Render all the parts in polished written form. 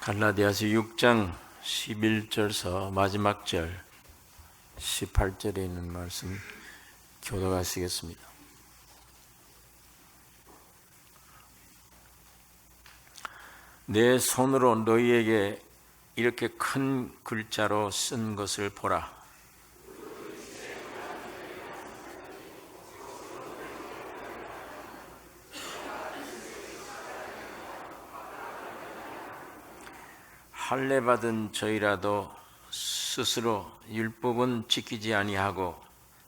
갈라디아서 6장 11절서 마지막 절 18절에 있는 말씀 교독하시겠습니다. 내 손으로 너희에게 이렇게 큰 글자로 쓴 것을 보라. 할례 받은 저희라도 스스로 율법은 지키지 아니하고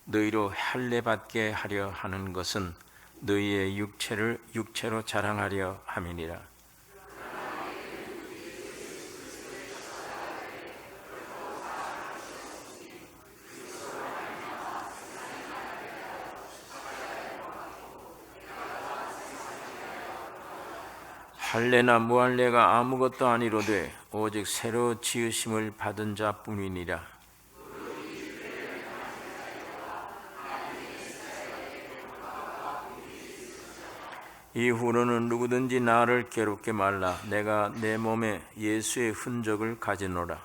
너희로 할례 받게 하려 하는 것은 너희의 육체로 자랑하려 함이니라. 할례나 무할례가 아무것도 아니로되 오직 새로 지으심을 받은 자뿐이니라. 이후로는 누구든지 나를 괴롭게 말라. 내가 내 몸에 예수의 흔적을 가지노라.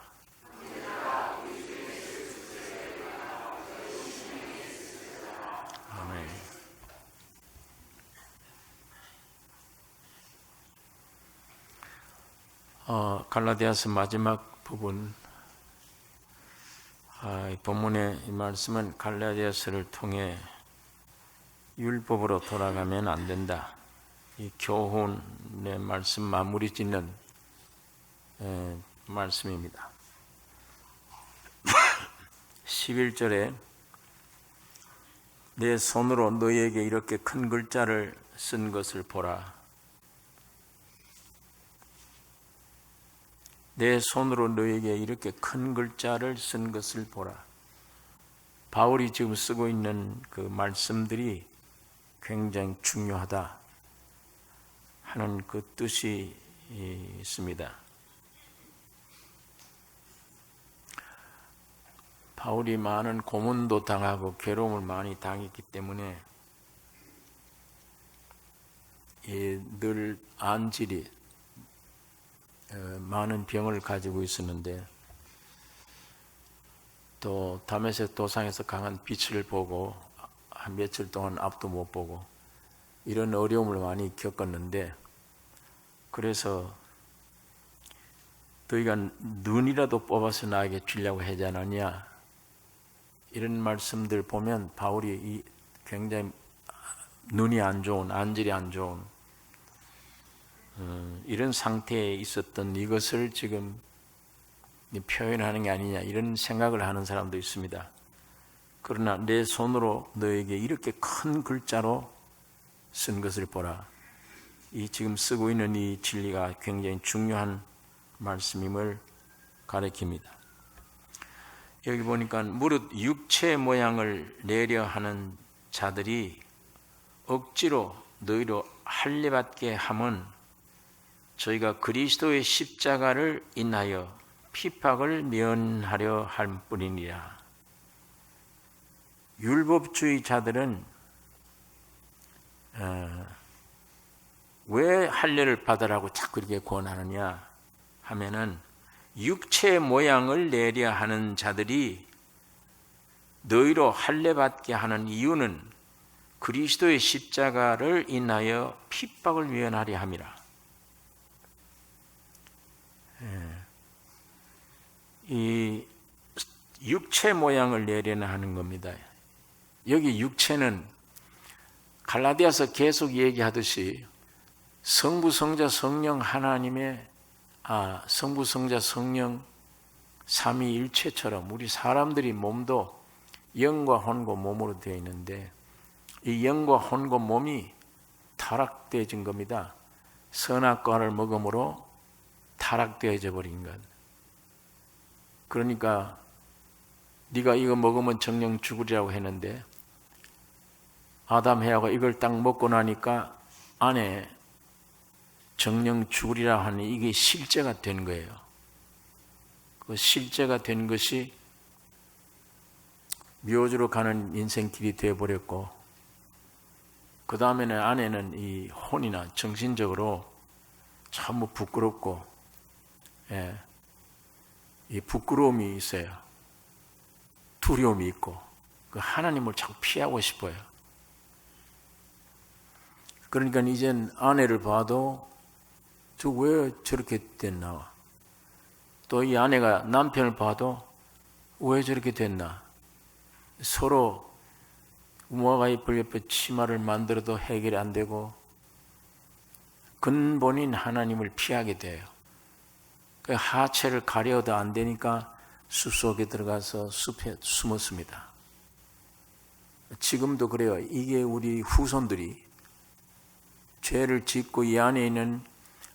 아멘. 갈라디아서 마지막 부분, 이 본문의 이 말씀은 갈라디아서를 통해 율법으로 돌아가면 안 된다. 이 교훈의 말씀 마무리 짓는 말씀입니다. 11절에 내 손으로 너희에게 이렇게 큰 글자를 쓴 것을 보라. 내 손으로 너희에게 이렇게 큰 글자를 쓴 것을 보라. 바울이 지금 쓰고 있는 그 말씀들이 굉장히 중요하다 하는 그 뜻이 있습니다. 바울이 많은 고문도 당하고 괴로움을 많이 당했기 때문에 늘 안질이 많은 병을 가지고 있었는데, 또 다메섹 도상에서 강한 빛을 보고 한 며칠 동안 앞도 못 보고 이런 어려움을 많이 겪었는데, 그래서 너희가 눈이라도 뽑아서 나에게 주려고 하지 않았냐, 이런 말씀들 보면 바울이 굉장히 눈이 안 좋은, 안질이 안 좋은 이런 상태에 있었던 이것을 지금 표현하는 게 아니냐, 이런 생각을 하는 사람도 있습니다. 그러나 내 손으로 너에게 이렇게 큰 글자로 쓴 것을 보라. 이 지금 쓰고 있는 이 진리가 굉장히 중요한 말씀임을 가리킵니다. 여기 보니까 무릇 육체 모양을 내려 하는 자들이 억지로 너희로 할례받게 함은 저희가 그리스도의 십자가를 인하여 핍박을 면하려 할 뿐이니라. 율법주의자들은 왜 할례를 받으라고 자꾸 이렇게 권하느냐 하면은, 육체 모양을 내려 하는 자들이 너희로 할례받게 하는 이유는 그리스도의 십자가를 인하여 핍박을 면하려 함이라. 이 육체 모양을 내려나 하는 겁니다. 여기 육체는 갈라디아서 계속 얘기하듯이 성부, 성자, 성령 하나님의 성부, 성자, 성령 삼위일체처럼 우리 사람들이 몸도 영과 혼과 몸으로 되어 있는데, 이 영과 혼과 몸이 타락되어진 겁니다. 선악과를 먹음으로 타락되어져 버린 것. 그러니까 네가 이거 먹으면 정령 죽으리라고 했는데, 아담 해하고 이걸 딱 먹고 나니까 안에 정령 죽으리라 하니 이게 실제가 된 거예요. 그 실제가 된 것이 묘지로 가는 인생길이 되어버렸고, 그 다음에는 안에는 이 혼이나 정신적으로 전부 부끄럽고 이 부끄러움이 있어요. 두려움이 있고 그 하나님을 자꾸 피하고 싶어요. 그러니까 이젠 아내를 봐도 저 왜 저렇게 됐나, 또 이 아내가 남편을 봐도 왜 저렇게 됐나, 서로 우마가 이쁠 옆에 치마를 만들어도 해결이 안 되고 근본인 하나님을 피하게 돼요. 그 하체를 가려도 안 되니까 숲속에 들어가서 숲에 숨었습니다. 지금도 그래요. 이게 우리 후손들이 죄를 짓고 이 안에 있는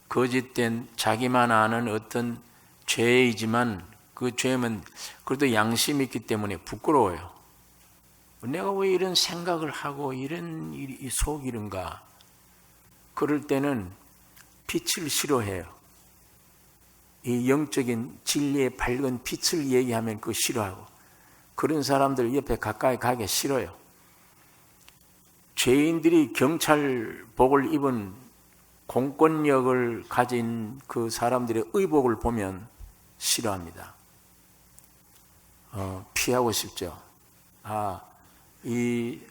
거짓된 자기만 아는 어떤 죄이지만 그 죄는 그래도 양심이 있기 때문에 부끄러워요. 내가 왜 이런 생각을 하고 이런 일이 속이른가. 그럴 때는 빛을 싫어해요. 이 영적인 진리의 밝은 빛을 얘기하면 그거 싫어하고, 그런 사람들 옆에 가까이 가기 싫어요. 죄인들이 경찰복을 입은 공권력을 가진 그 사람들의 의복을 보면 싫어합니다. 피하고 싶죠. 이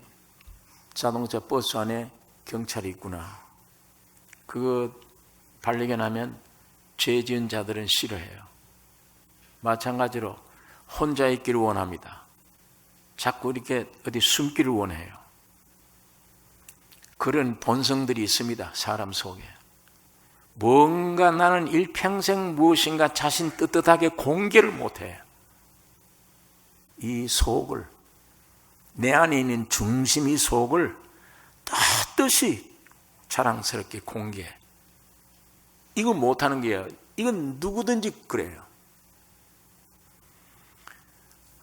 자동차 버스 안에 경찰이 있구나. 그거 발견하면 죄 지은 자들은 싫어해요. 마찬가지로 혼자 있기를 원합니다. 자꾸 이렇게 어디 숨기를 원해요. 그런 본성들이 있습니다. 사람 속에. 뭔가 나는 일평생 무엇인가 자신 떳떳하게 공개를 못해요. 이 속을, 내 안에 있는 중심이 속을 떳떳이 자랑스럽게 공개해. 이거 못하는 게요. 이건 누구든지 그래요.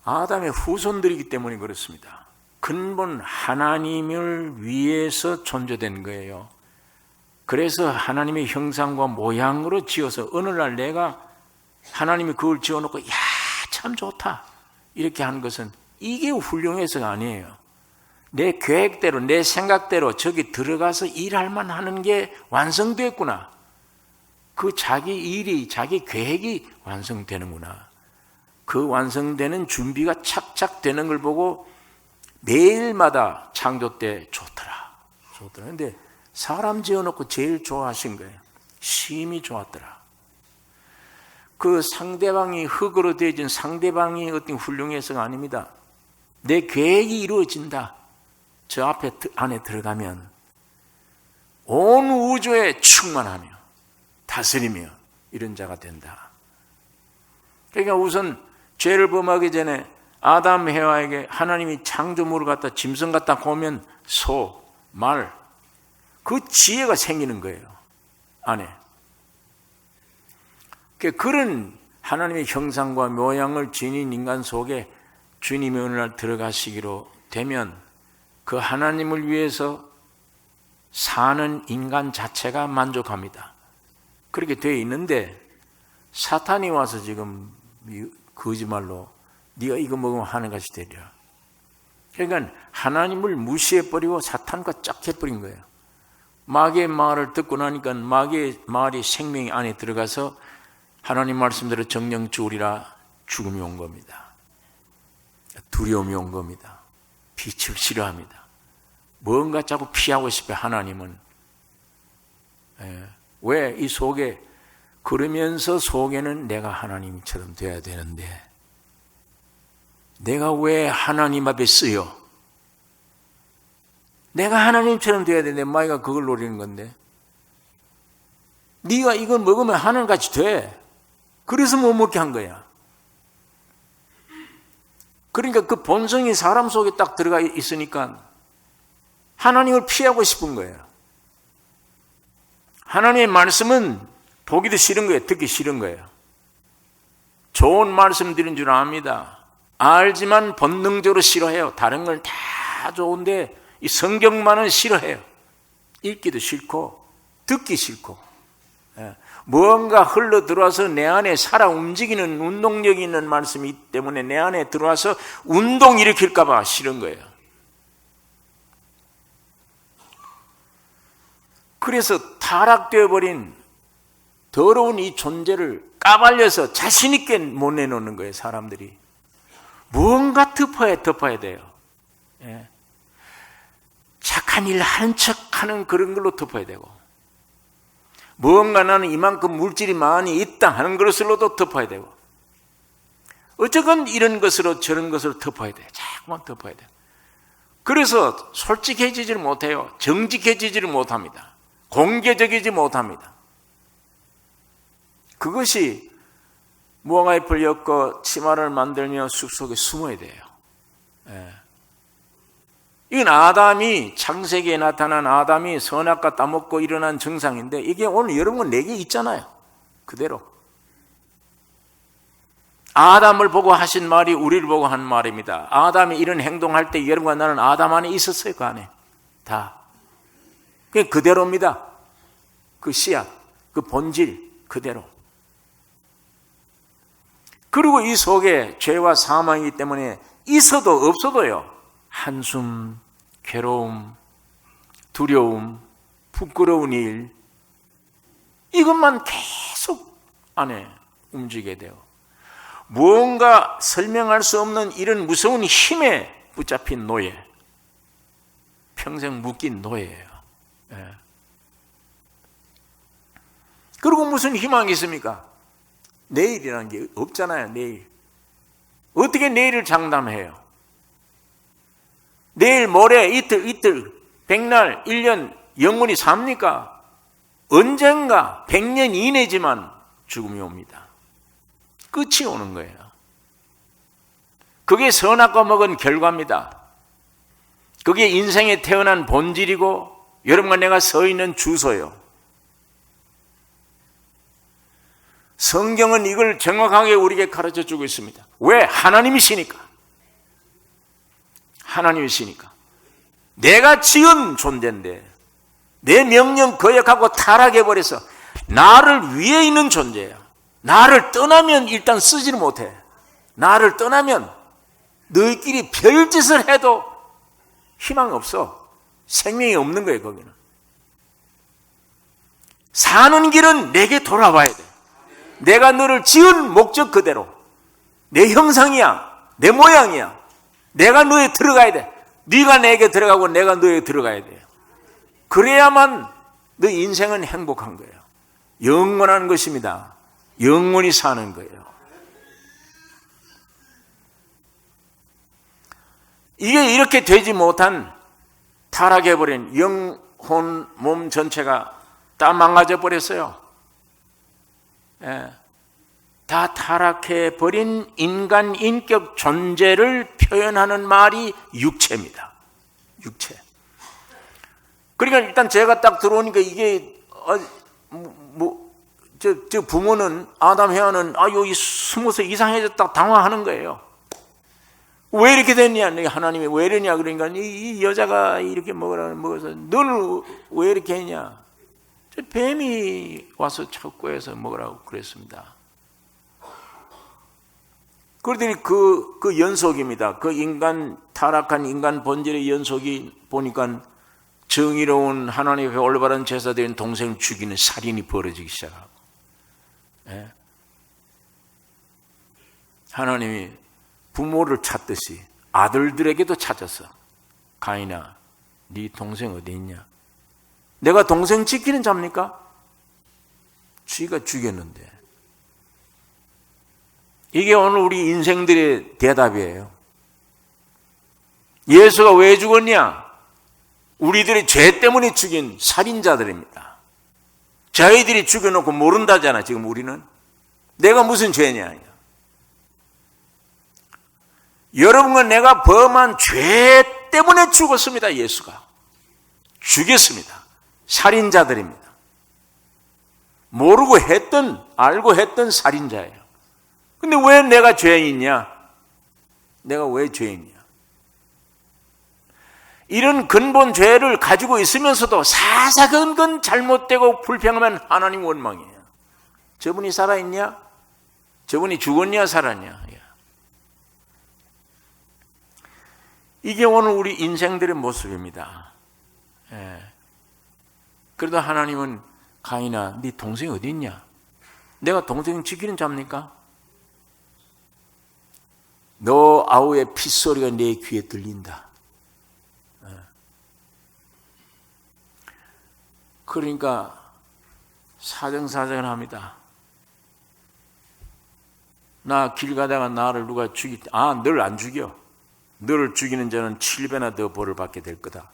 아담의 후손들이기 때문에 그렇습니다. 근본 하나님을 위해서 존재된 거예요. 그래서 하나님의 형상과 모양으로 지어서 어느 날 내가 하나님이 그걸 지어놓고 야, 참 좋다 이렇게 한 것은 이게 훌륭해서가 아니에요. 내 계획대로 내 생각대로 저기 들어가서 일할 만하는 게 완성됐구나. 그 자기 일이 자기 계획이 완성되는구나. 그 완성되는 준비가 착착 되는 걸 보고 매일마다 창조 때 좋더라. 근데 사람 지어놓고 제일 좋아하신 거예요. 심히 좋았더라. 그 상대방이 흙으로 되어진 상대방이 어떤 훌륭해서가 아닙니다. 내 계획이 이루어진다. 저 앞에 안에 들어가면 온 우주에 충만하며 다스리며 이런 자가 된다. 그러니까 우선 죄를 범하기 전에 아담 해와에게 하나님이 창조물을 갖다 짐승 갖다 보면 소, 말, 그 지혜가 생기는 거예요. 안에. 그런 하나님의 형상과 모양을 지닌 인간 속에 주님이 어느 날 들어가시기로 되면 그 하나님을 위해서 사는 인간 자체가 만족합니다. 그렇게 되어 있는데 사탄이 와서 지금 거짓말로 네가 이거 먹으면 하늘같이 되리라. 그러니까 하나님을 무시해버리고 사탄과 짝 해버린 거예요. 마귀의 말을 듣고 나니까 마귀의 말이 생명이 안에 들어가서 하나님 말씀대로 정령 죽으리라. 죽음이 온 겁니다. 두려움이 온 겁니다. 빛을 싫어합니다. 뭔가 자꾸 피하고 싶어요. 하나님은. 왜? 이 속에, 그러면서 속에는 내가 하나님처럼 돼야 되는데 내가 왜 하나님 앞에 쓰여? 내가 하나님처럼 돼야 되는데 마귀가 그걸 노리는 건데, 네가 이걸 먹으면 하늘같이 돼. 그래서 못 먹게 한 거야. 그러니까 그 본성이 사람 속에 딱 들어가 있으니까 하나님을 피하고 싶은 거예요. 하나님의 말씀은 보기도 싫은 거예요. 듣기 싫은 거예요. 좋은 말씀 드린 줄 압니다. 알지만 본능적으로 싫어해요. 다른 걸 다 좋은데 이 성경만은 싫어해요. 읽기도 싫고 듣기 싫고, 무언가 흘러 들어와서 내 안에 살아 움직이는 운동력이 있는 말씀이 있기 때문에 내 안에 들어와서 운동 일으킬까 봐 싫은 거예요. 그래서 타락되어 버린 더러운 이 존재를 까발려서 자신 있게 못 내놓는 거예요. 사람들이 무언가 덮어야 돼요. 예. 착한 일 하는 척하는 그런 걸로 덮어야 되고, 무언가 나는 이만큼 물질이 많이 있다 하는 것으로도 덮어야 되고, 어쨌건 이런 것으로 저런 것으로 덮어야 돼요. 자꾸만 덮어야 돼요. 그래서 솔직해지지를 못해요. 정직해지지를 못합니다. 공개적이지 못합니다. 그것이 무화과에 잎을 엮어 치마를 만들며 숲속에 숨어야 돼요. 예. 이건 아담이, 창세기에 나타난 아담이 선악과 따먹고 일어난 증상인데, 이게 오늘 여러분 내게 있잖아요. 그대로. 아담을 보고 하신 말이 우리를 보고 한 말입니다. 아담이 이런 행동할 때 여러분과 나는 아담 안에 있었어요. 그 안에 다. 그게 그대로입니다. 그 씨앗, 그 본질 그대로. 그리고 이 속에 죄와 사망이기 때문에 있어도 없어도요, 한숨, 괴로움, 두려움, 부끄러운 일, 이것만 계속 안에 움직이게 돼요. 무언가 설명할 수 없는 이런 무서운 힘에 붙잡힌 노예, 평생 묶인 노예예요. 예. 그리고 무슨 희망이 있습니까? 내일이라는 게 없잖아요. 내일. 어떻게 내일을 장담해요? 내일, 모레, 이틀, 백날, 1년 영원히 삽니까? 언젠가 100년 이내지만 죽음이 옵니다. 끝이 오는 거예요. 그게 선악과 먹은 결과입니다. 그게 인생에 태어난 본질이고 여러분과 내가 서 있는 주소요. 성경은 이걸 정확하게 우리에게 가르쳐주고 있습니다. 왜? 하나님이시니까. 하나님이시니까. 내가 지은 존재인데 내 명령 거역하고 타락해버려서 나를 위에 있는 존재야. 나를 떠나면 일단 쓰지를 못해. 나를 떠나면 너희끼리 별짓을 해도 희망 없어. 생명이 없는 거예요. 거기는. 사는 길은 내게 돌아와야 돼. 내가 너를 지은 목적 그대로, 내 형상이야, 내 모양이야. 내가 너에 들어가야 돼. 네가 내게 들어가고 내가 너에 들어가야 돼요. 그래야만 너 인생은 행복한 거예요. 영원한 것입니다. 영원히 사는 거예요. 이게 이렇게 되지 못한 타락해버린 영혼, 몸 전체가 다 망가져 버렸어요. 예. 다 타락해버린 인간 인격 존재를 표현하는 말이 육체입니다. 육체. 그러니까 일단 제가 딱 들어오니까 이게 저 부모는, 아담 해와는 여기 숨어서 이상해졌다 당황하는 거예요. 왜 이렇게 됐냐? 하나님이 왜 이러냐? 그러니까 이 여자가 이렇게 먹어서 너는 왜 이렇게 했냐? 저 뱀이 와서 척구해서 먹으라고 그랬습니다. 그러더니 그 연속입니다. 그 인간, 타락한 인간 본질의 연속이 보니까 정의로운 하나님 앞에 올바른 제사드린 동생을 죽이는 살인이 벌어지기 시작하고, 예? 하나님이 부모를 찾듯이 아들들에게도 찾아서, 가인아, 네 동생 어디 있냐? 내가 동생 지키는 자입니까? 쥐가 죽였는데. 이게 오늘 우리 인생들의 대답이에요. 예수가 왜 죽었냐? 우리들의 죄 때문에 죽인 살인자들입니다. 저희들이 죽여놓고 모른다잖아. 지금 우리는. 내가 무슨 죄냐? 여러분과 내가 범한 죄 때문에 죽었습니다. 예수가 죽였습니다. 살인자들입니다. 모르고 했던, 알고 했던 살인자예요. 근데 왜 내가 죄인이냐? 내가 왜 죄인이냐? 이런 근본 죄를 가지고 있으면서도 사사건건 잘못되고 불평하면 하나님 원망이에요. 저분이 살아있냐? 저분이 죽었냐? 살았냐? 이게 오늘 우리 인생들의 모습입니다. 예. 그래도 하나님은 가인아, 네 동생이 어디 있냐? 내가 동생 지키는 자입니까? 너 아우의 핏소리가 내 귀에 들린다. 그러니까 사정사정을 합니다. 나 길 가다가 나를 누가 죽일 때, 널 안 죽여. 너를 죽이는 자는 7배나 더 벌을 받게 될 거다.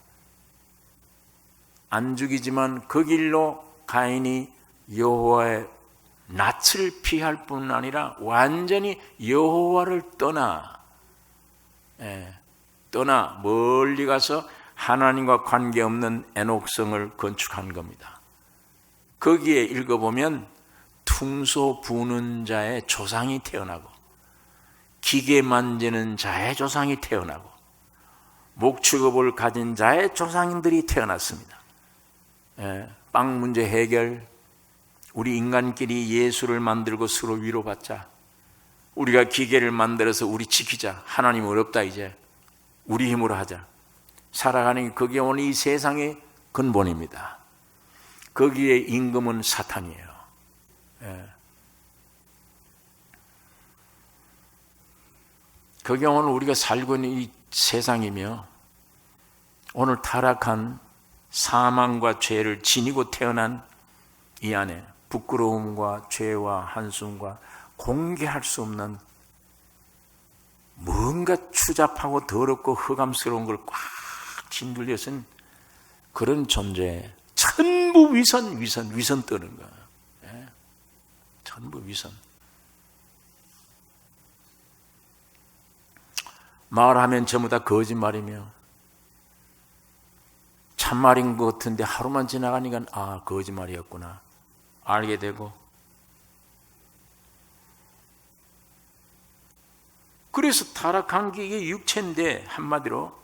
안 죽이지만 그 길로 가인이 여호와의 낯을 피할 뿐 아니라 완전히 여호와를 떠나 멀리 가서 하나님과 관계없는 애녹성을 건축한 겁니다. 거기에 읽어보면 퉁소 부는 자의 조상이 태어나고 기계 만지는 자의 조상이 태어나고 목축업을 가진 자의 조상들이 태어났습니다. 빵 문제 해결, 우리 인간끼리 예수를 만들고 서로 위로받자, 우리가 기계를 만들어서 우리 지키자, 하나님 어렵다 이제 우리 힘으로 하자, 살아가는 게 그게 오늘 이 세상의 근본입니다. 거기에 임금은 사탄이에요. 그게 오늘 우리가 살고 있는 이 세상이며 오늘 타락한 사망과 죄를 지니고 태어난 이 안에 부끄러움과 죄와 한숨과 공개할 수 없는 뭔가 추잡하고 더럽고 흑암스러운 걸 꽉 짓눌려 쓴 그런 존재, 전부 위선 떠는 거야. 전부 위선. 말하면 전부 다 거짓말이며 참말인 것 같은데 하루만 지나가니까 거짓말이었구나 알게 되고, 그래서 타락한 게 이게 육체인데, 한마디로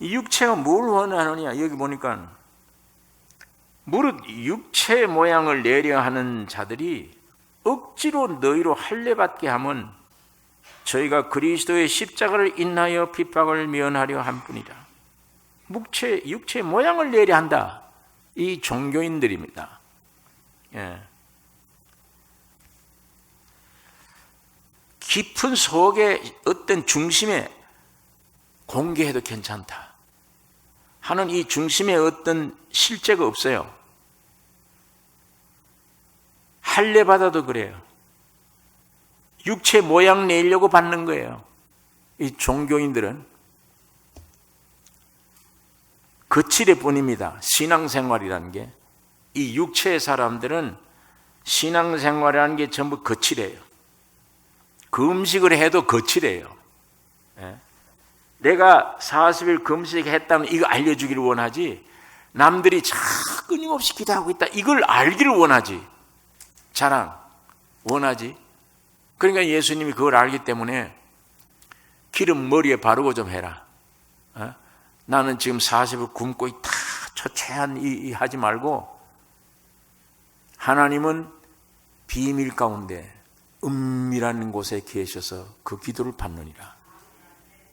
이 육체가 뭘 원하느냐, 여기 보니까 무릇 육체 모양을 내려 하는 자들이 억지로 너희로 할례받게 하면 저희가 그리스도의 십자가를 인하여 핍박을 면하려 함뿐이라. 육체 모양을 내려 한다. 이 종교인들입니다. 깊은 속에 어떤 중심에 공개해도 괜찮다 하는 이 중심에 어떤 실제가 없어요. 할례 받아도 그래요. 육체 모양 내려고 받는 거예요. 이 종교인들은 거칠일 뿐입니다. 신앙생활이라는 게, 이 육체의 사람들은 신앙생활이라는 게 전부 거칠해요. 금식을 해도 거칠해요. 내가 40일 금식했다면 이거 알려주기를 원하지, 남들이 끊임없이 기도하고 있다 이걸 알기를 원하지, 자랑 원하지. 그러니까 예수님이 그걸 알기 때문에 기름 머리에 바르고 좀 해라. 나는 지금 40일 굶고 있다 초췌한 이 하지 말고, 하나님은 비밀 가운데 은밀한 곳에 계셔서 그 기도를 받느니라.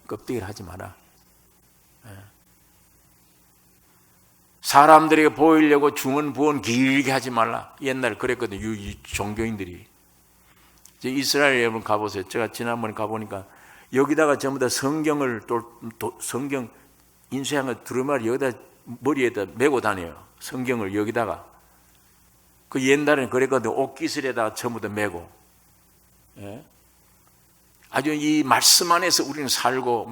껍데기를 하지 마라. 사람들에게 보이려고 중언 부언 길게 하지 말라. 옛날에 그랬거든요. 이 종교인들이. 이스라엘 여러분 가보세요. 제가 지난번에 가보니까 여기다가 전부 다 성경을 성경 인쇄한 거 두루마리 여기다 머리에다 메고 다녀요. 성경을 여기다가. 그 옛날에는 그랬거든요. 옷깃을에다가 전부 다 메고. 아주 이 말씀 안에서 우리는 살고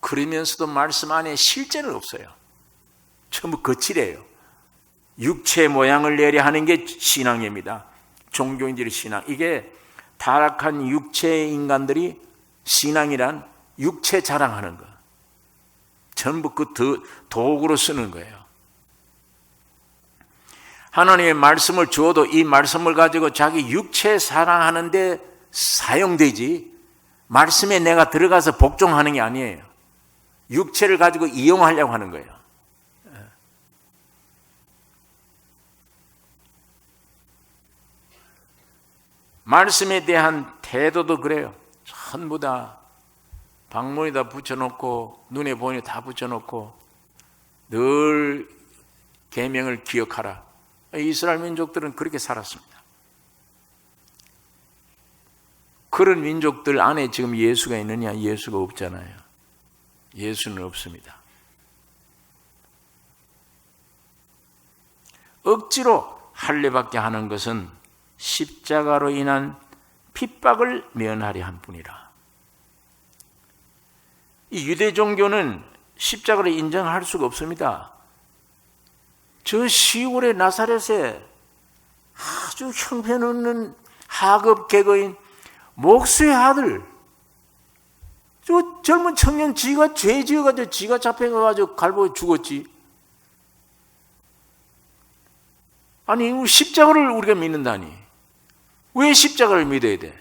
그러면서도 말씀 안에 실제는 없어요. 전부 거칠해요. 육체 모양을 내려 하는 게 신앙입니다. 종교인들의 신앙. 이게 타락한 육체의 인간들이 신앙이란 육체 자랑하는 거, 전부 그 도구로 쓰는 거예요. 하나님의 말씀을 주어도 이 말씀을 가지고 자기 육체 사랑하는데 사용되지, 말씀에 내가 들어가서 복종하는 게 아니에요. 육체를 가지고 이용하려고 하는 거예요. 말씀에 대한 태도도 그래요. 전부 다 방문에다 붙여놓고 눈에 보니 다 붙여놓고 늘 계명을 기억하라. 이스라엘 민족들은 그렇게 살았습니다. 그런 민족들 안에 지금 예수가 있느냐? 예수가 없잖아요. 예수는 없습니다. 억지로 할례받게 하는 것은 십자가로 인한 핍박을 면하려 한 뿐이라. 이 유대 종교는 십자가를 인정할 수가 없습니다. 저 시골의 나사렛에 아주 형편없는 하급 개거인 목수의 아들, 저 젊은 청년 지가 죄 지어가지고 지가 잡혀가지고 갈보에 죽었지. 아니 십자가를 우리가 믿는다니. 왜 십자가를 믿어야 돼?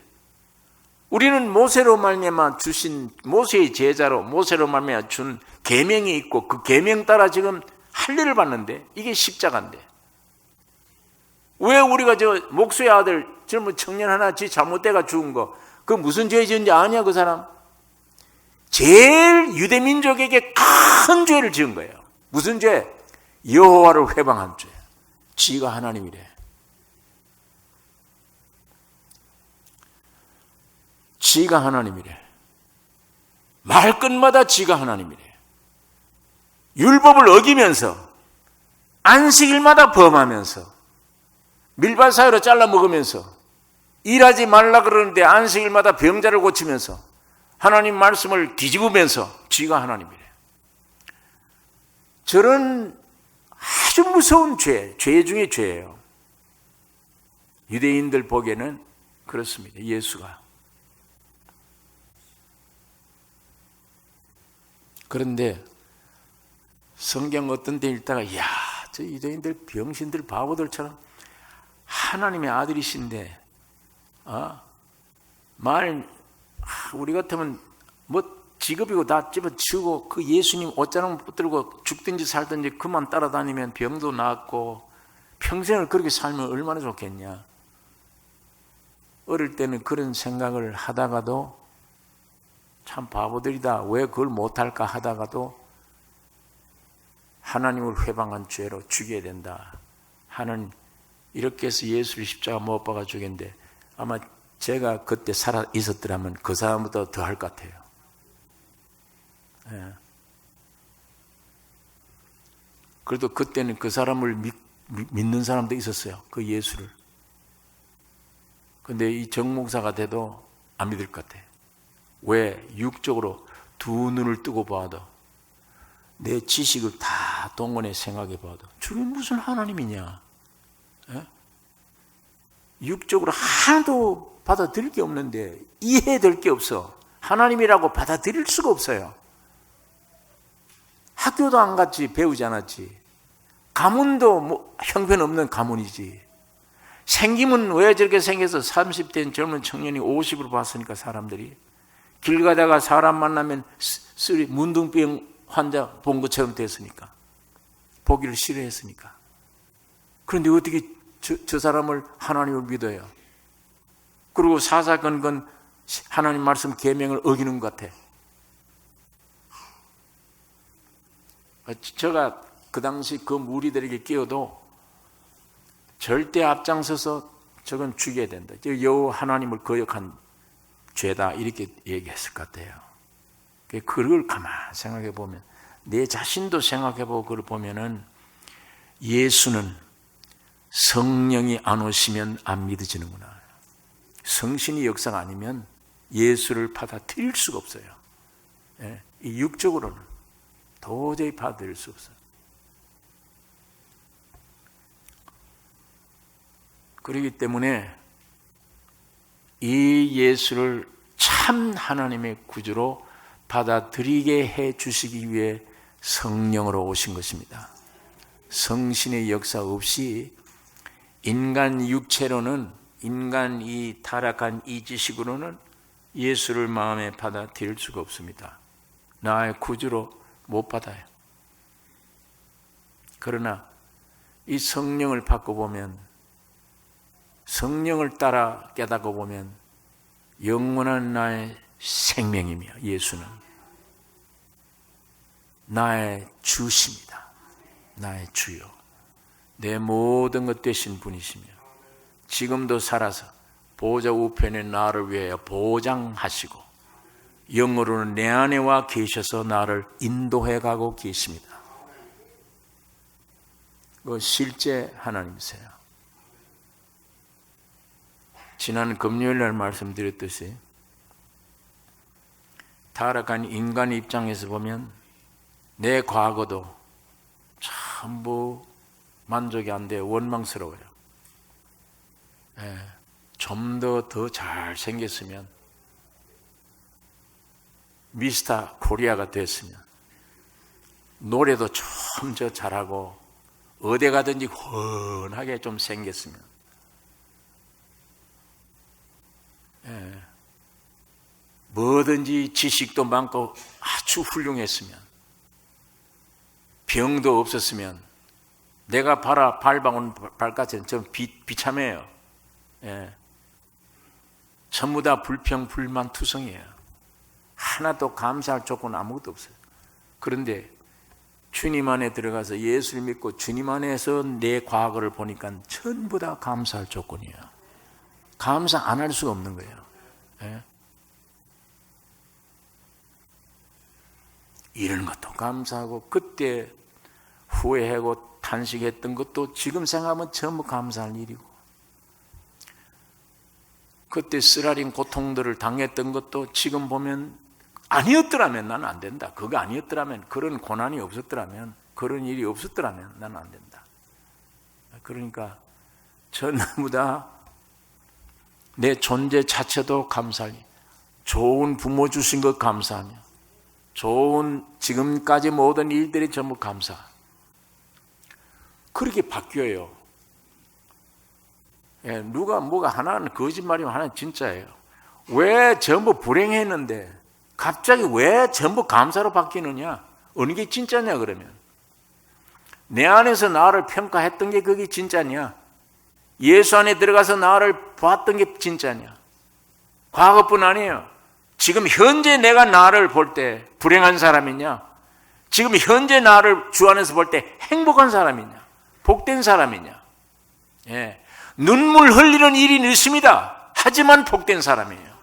우리는 모세로 말미암아 주신 모세의 제자로 모세로 말미암아 준 계명이 있고 그 계명 따라 지금 할례를 받는데 이게 십자가인데 왜 우리가 저 목수의 아들 젊은 청년 하나 지 잘못돼가 죽은 거 그 무슨 죄 지은지 아냐 그 사람? 제일 유대 민족에게 큰 죄를 지은 거예요. 무슨 죄? 여호와를 회방한 죄. 지가 하나님이래. 지가 하나님이래. 말끝마다 지가 하나님이래. 율법을 어기면서 안식일마다 범하면서 밀밭 사이로 잘라 먹으면서 일하지 말라 그러는데 안식일마다 병자를 고치면서 하나님 말씀을 뒤집으면서 지가 하나님이래. 저런 아주 무서운 죄 중에 죄예요. 유대인들 보기에는 그렇습니다. 예수가. 그런데 성경 어떤 데 읽다가 저 유대인들 병신들 바보들처럼 하나님의 아들이신데 우리 같으면 뭐 직업이고 다 집어치우고 그 예수님 옷자락 붙들고 죽든지 살든지 그만 따라다니면 병도 낫고 평생을 그렇게 살면 얼마나 좋겠냐. 어릴 때는 그런 생각을 하다가도 참 바보들이다. 왜 그걸 못할까 하다가도 하나님을 회방한 죄로 죽여야 된다. 하는 이렇게 해서 예수를 십자가 못 박아 죽였는데 아마 제가 그때 살아 있었더라면 그 사람보다 더 할 것 같아요. 예. 그래도 그때는 그 사람을 믿는 사람도 있었어요. 그 예수를. 근데 이 정목사가 돼도 안 믿을 것 같아요. 왜? 육적으로 두 눈을 뜨고 봐도 내 지식을 다 동원해 생각해 봐도 저게 무슨 하나님이냐? 예? 육적으로 하나도 받아들일 게 없는데 이해될 게 없어. 하나님이라고 받아들일 수가 없어요. 학교도 안 갔지, 배우지 않았지. 가문도 형편없는 가문이지. 생김은 왜 저렇게 생겨서 30대인 젊은 청년이 50으로 봤으니까 사람들이 길 가다가 사람 만나면 문둥병 환자 본 것처럼 됐으니까 보기를 싫어했으니까. 그런데 어떻게 저 사람을 하나님을 믿어요? 그리고 사사건건 하나님 말씀 계명을 어기는 것 같아. 제가 그 당시 그 무리들에게 끼어도 절대 앞장서서 저건 죽여야 된다. 여호와 하나님을 거역한 죄다 이렇게 얘기했을 것 같아요. 그걸 가만히 생각해 보면 내 자신도 생각해 보고 그걸 보면은 예수는 성령이 안 오시면 안 믿어지는구나. 성신이 역사가 아니면 예수를 받아들일 수가 없어요. 예, 이 육적으로는 도저히 받아들일 수 없어요. 그렇기 때문에 이 예수를 참 하나님의 구주로 받아들이게 해 주시기 위해 성령으로 오신 것입니다. 성신의 역사 없이 인간 육체로는 인간 이 타락한 이 지식으로는 예수를 마음에 받아들일 수가 없습니다. 나의 구주로 못 받아요. 그러나 이 성령을 받고 보면 성령을 따라 깨닫고 보면 영원한 나의 생명이며 예수는 나의 주십니다. 나의 주요. 내 모든 것 되신 분이시며 지금도 살아서 보호자 우편에 나를 위하여 보장하시고 영으로는 내 안에 와 계셔서 나를 인도해 가고 계십니다. 그 실제 하나님이세요. 지난 금요일 날 말씀드렸듯이 타락한 인간 입장에서 보면 내 과거도 전부 만족이 안 돼 원망스러워요. 좀 더 잘 생겼으면, 미스터 코리아가 됐으면, 노래도 좀 더 잘하고 어디 가든지 훤하게 좀 생겼으면, 뭐든지 지식도 많고 아주 훌륭했으면, 병도 없었으면, 내가 발방울 발까지는 좀 비참해요. 전부 다 불평, 불만, 투성이에요. 하나도 감사할 조건은 아무것도 없어요. 그런데 주님 안에 들어가서 예수를 믿고 주님 안에서 내 과거를 보니까 전부 다 감사할 조건이에요. 감사 안 할 수가 없는 거예요. 이런 것도 감사하고, 그때 후회하고 탄식했던 것도 지금 생각하면 전부 감사할 일이고, 그때 쓰라린 고통들을 당했던 것도 지금 보면 아니었더라면 나는 안 된다. 그거 아니었더라면, 그런 고난이 없었더라면, 그런 일이 없었더라면 나는 안 된다. 그러니까 전부 다 내 존재 자체도 감사하니, 좋은 부모 주신 것 감사하며, 좋은 지금까지 모든 일들이 전부 감사. 그렇게 바뀌어요. 누가 뭐가 하나는 거짓말이면 하나는 진짜예요. 왜 전부 불행했는데 갑자기 왜 전부 감사로 바뀌느냐? 어느 게 진짜냐 그러면? 내 안에서 나를 평가했던 게 그게 진짜냐? 예수 안에 들어가서 나를 봤던 게 진짜냐? 과거뿐 아니에요. 지금 현재 내가 나를 볼 때 불행한 사람이냐? 지금 현재 나를 주 안에서 볼 때 행복한 사람이냐? 복된 사람이냐? 눈물 흘리는 일이 있습니다. 하지만 복된 사람이에요.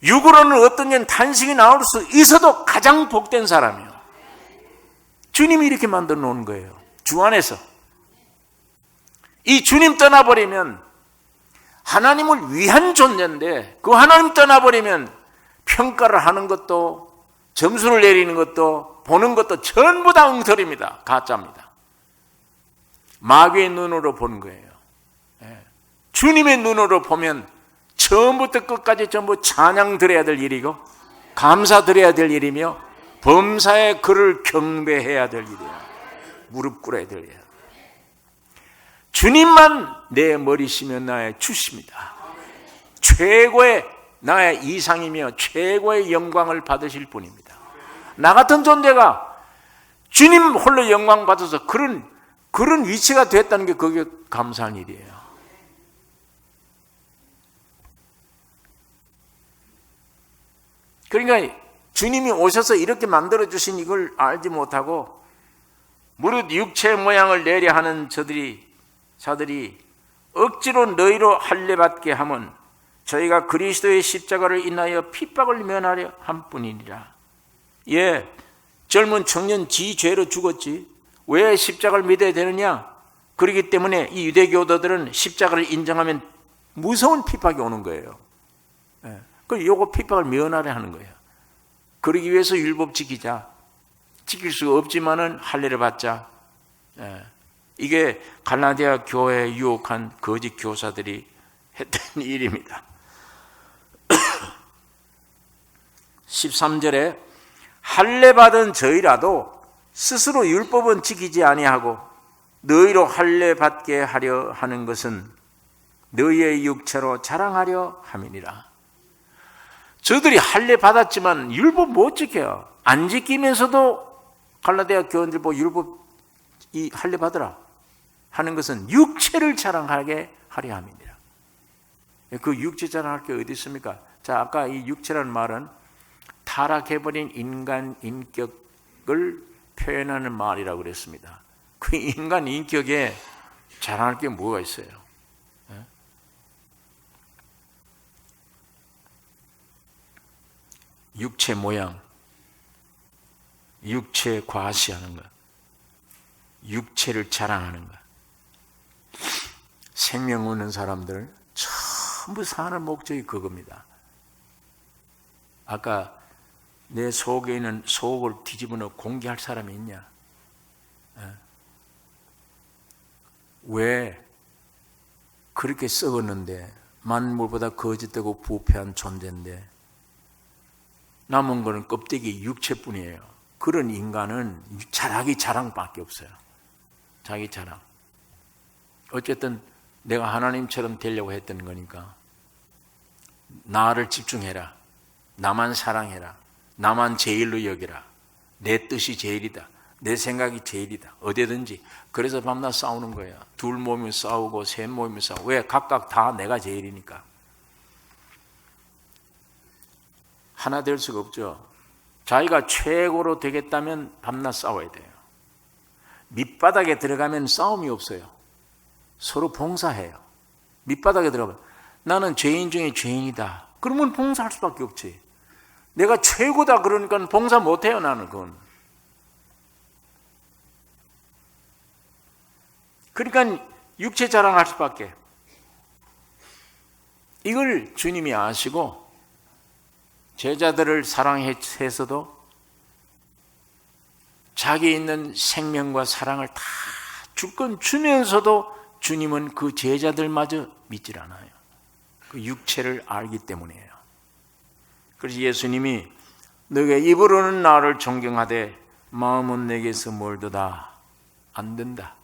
육으로는 어떤 년 탄식이 나올 수 있어도 가장 복된 사람이에요. 주님이 이렇게 만들어 놓은 거예요. 주 안에서. 이 주님 떠나버리면 하나님을 위한 존재인데, 그 하나님 떠나버리면 평가를 하는 것도, 점수를 내리는 것도, 보는 것도 전부 다 엉터리입니다. 가짜입니다. 마귀의 눈으로 보는 거예요. 주님의 눈으로 보면 처음부터 끝까지 전부 찬양 드려야 될 일이고, 감사 드려야 될 일이며, 범사에 그를 경배해야 될 일이에요. 무릎 꿇어야 될 일이에요. 주님만 내 머리시며 나의 주십니다. 최고의 나의 이상이며 최고의 영광을 받으실 분입니다. 나 같은 존재가 주님 홀로 영광 받아서 그런 위치가 됐다는 게 그게 감사한 일이에요. 그러니까 주님이 오셔서 이렇게 만들어주신 이걸 알지 못하고 무릇 육체 모양을 내려 하는 자들이 억지로 너희로 할례받게 함은 저희가 그리스도의 십자가를 인하여 핍박을 면하려 한 뿐이니라. 젊은 청년 지 죄로 죽었지 왜 십자가를 믿어야 되느냐? 그렇기 때문에 이 유대교도들은 십자가를 인정하면 무서운 핍박이 오는 거예요. 그래서 요거 핍박을 면하려 하는 거예요. 그러기 위해서 율법 지킬 수가 없지만은 할례를 받자. 이게 갈라디아 교회에 유혹한 거짓 교사들이 했던 일입니다. 13절에 할례 받은 저희라도 스스로 율법은 지키지 아니하고 너희로 할례 받게 하려 하는 것은 너희의 육체로 자랑하려 함이니라. 저들이 할례 받았지만 율법 못 지켜요. 안 지키면서도 갈라디아 교원들 보고 율법 이 할례 받으라 하는 것은 육체를 자랑하게 하려 함이니라. 그 육체 자랑할 게 어디 있습니까? 자, 아까 이 육체라는 말은 타락해버린 인간 인격을 표현하는 말이라고 그랬습니다. 그 인간 인격에 자랑할 게 뭐가 있어요? 육체 모양, 육체 과시하는 것, 육체를 자랑하는 것. 생명 없는 사람들 전부 사는 목적이 그겁니다. 아까 내 속에 있는 속을 뒤집어 넣어 공개할 사람이 있냐? 왜 그렇게 썩었는데, 만물보다 거짓되고 부패한 존재인데 남은 거는 껍데기 육체뿐이에요. 그런 인간은 자기 자랑밖에 없어요. 자기 자랑. 어쨌든 내가 하나님처럼 되려고 했던 거니까 나를 집중해라, 나만 사랑해라, 나만 제일로 여기라, 내 뜻이 제일이다, 내 생각이 제일이다, 어디든지. 그래서 밤낮 싸우는 거예요. 둘 모이면 싸우고 셋 모이면 싸우고. 왜? 각각 다 내가 제일이니까. 하나 될 수가 없죠. 자기가 최고로 되겠다면 밤낮 싸워야 돼요. 밑바닥에 들어가면 싸움이 없어요. 서로 봉사해요. 밑바닥에 들어가면 나는 죄인 중에 죄인이다, 그러면 봉사할 수밖에 없지. 내가 최고다 그러니까 봉사 못해요. 나는 그건. 그러니까 육체 자랑할 수밖에. 이걸 주님이 아시고 제자들을 사랑해서도 자기 있는 생명과 사랑을 다 줄 건 주면서도 주님은 그 제자들마저 믿질 않아요. 그 육체를 알기 때문이에요. 그래서 예수님이 너희가 입으로는 나를 존경하되 마음은 내게서 멀도다, 안 된다.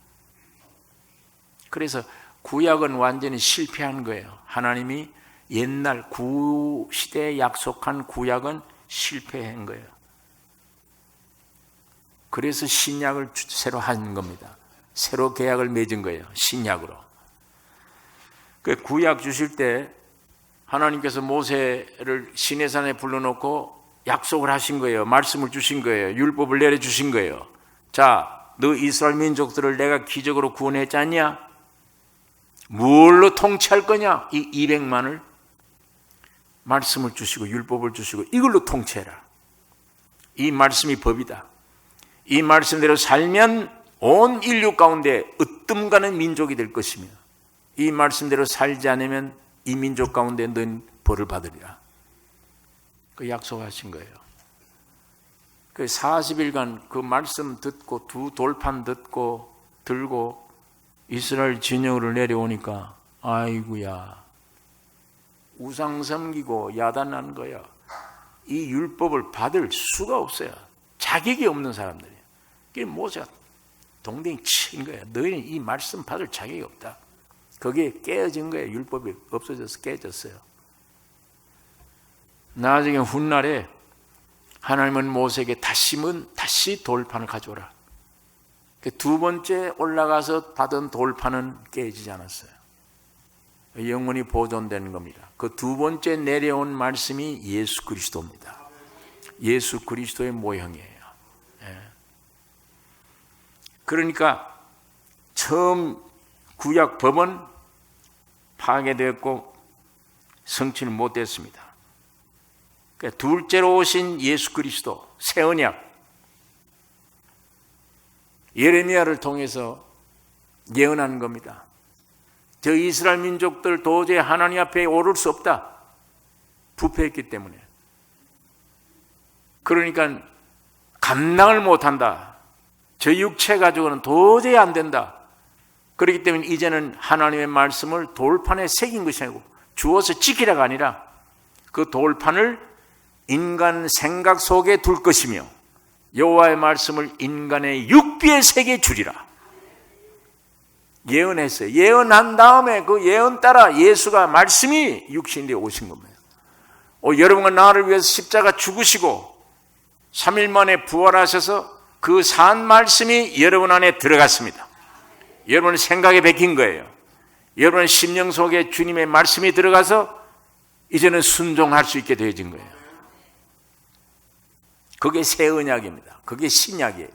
그래서 구약은 완전히 실패한 거예요. 하나님이 옛날 구시대에 약속한 구약은 실패한 거예요. 그래서 신약을 새로 한 겁니다. 새로 계약을 맺은 거예요. 신약으로. 그 구약 주실 때 하나님께서 모세를 시내산에 불러놓고 약속을 하신 거예요. 말씀을 주신 거예요. 율법을 내려주신 거예요. 자, 너 이스라엘 민족들을 내가 기적으로 구원했지 않냐? 뭘로 통치할 거냐? 이 200만을 말씀을 주시고 율법을 주시고 이걸로 통치해라. 이 말씀이 법이다. 이 말씀대로 살면 온 인류 가운데 으뜸가는 민족이 될 것이며 이 말씀대로 살지 않으면 이 민족 가운데 넌 벌을 받으리라. 그 약속하신 거예요. 그 40일간 그 말씀 듣고 두 돌판 듣고 들고 이스라엘 진영으로 내려오니까 아이고야, 우상 섬기고 야단난 거야. 이 율법을 받을 수가 없어요. 자격이 없는 사람들이에요. 그게 모세가 동댕이 친 거예요. 너희는 이 말씀 받을 자격이 없다. 거기에 깨어진 거예요. 율법이 없어져서 깨졌어요. 나중에 훗날에 하나님은 모세에게 다시 돌판을 가져오라. 두 번째 올라가서 받은 돌판은 깨지지 않았어요. 영원히 보존되는 겁니다. 그 두 번째 내려온 말씀이 예수 그리스도입니다. 예수 그리스도의 모형이에요. 그러니까 처음 구약 법은 파괴되었고 성취를 못했습니다. 둘째로 오신 예수 그리스도, 새 언약, 예레미야를 통해서 예언한 겁니다. 저 이스라엘 민족들 도저히 하나님 앞에 오를 수 없다. 부패했기 때문에. 그러니까 감당을 못한다. 저 육체 가지고는 도저히 안 된다. 그렇기 때문에 이제는 하나님의 말씀을 돌판에 새긴 것이 아니고 주어서 지키라가 아니라 그 돌판을 인간 생각 속에 둘 것이며 여호와의 말씀을 인간의 육비에 새겨 주리라. 예언했어요. 예언한 다음에 그 예언 따라 예수가 말씀이 육신되어 오신 겁니다. 여러분과 나를 위해서 십자가 죽으시고 3일 만에 부활하셔서 그 산 말씀이 여러분 안에 들어갔습니다. 여러분의 생각에 베낀 거예요. 여러분의 심령 속에 주님의 말씀이 들어가서 이제는 순종할 수 있게 되어진 거예요. 그게 새 언약입니다. 그게 신약이에요.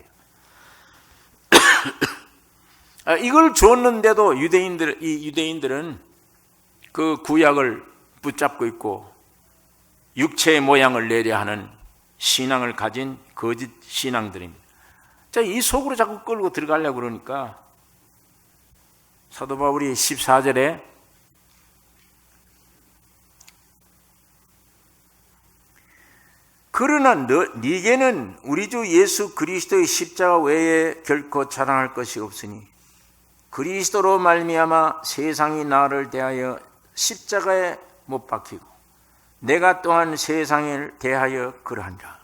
이걸 줬는데도 유대인들은 그 구약을 붙잡고 있고 육체의 모양을 내려 하는 신앙을 가진 거짓 신앙들입니다. 자, 이 속으로 자꾸 끌고 들어가려고 그러니까 사도 바울이 14절에 그러나 네게는 우리 주 예수 그리스도의 십자가 외에 결코 자랑할 것이 없으니 그리스도로 말미암아 세상이 나를 대하여 십자가에 못 박히고 내가 또한 세상을 대하여 그러한다.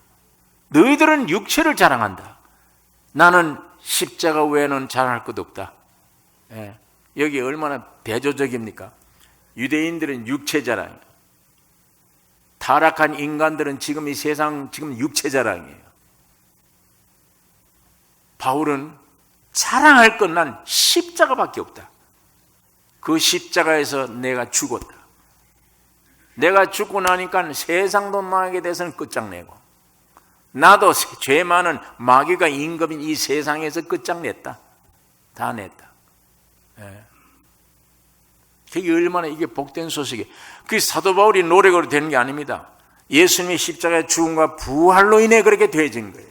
너희들은 육체를 자랑한다. 나는 십자가 외에는 자랑할 것 없다. 예, 여기 얼마나 대조적입니까? 유대인들은 육체 자랑, 타락한 인간들은 지금 이 세상 지금 육체 자랑이에요. 바울은 자랑할 건 난 십자가밖에 없다. 그 십자가에서 내가 죽었다. 내가 죽고 나니까 세상도 나에게 대해서는 끝장내고 나도 죄 많은 마귀가 임금인 이 세상에서 끝장냈다. 다 냈다. 예. 그게 얼마나 이게 복된 소식이에요. 그게 사도 바울이 노력으로 되는 게 아닙니다. 예수님의 십자가의 죽음과 부활로 인해 그렇게 되어진 거예요.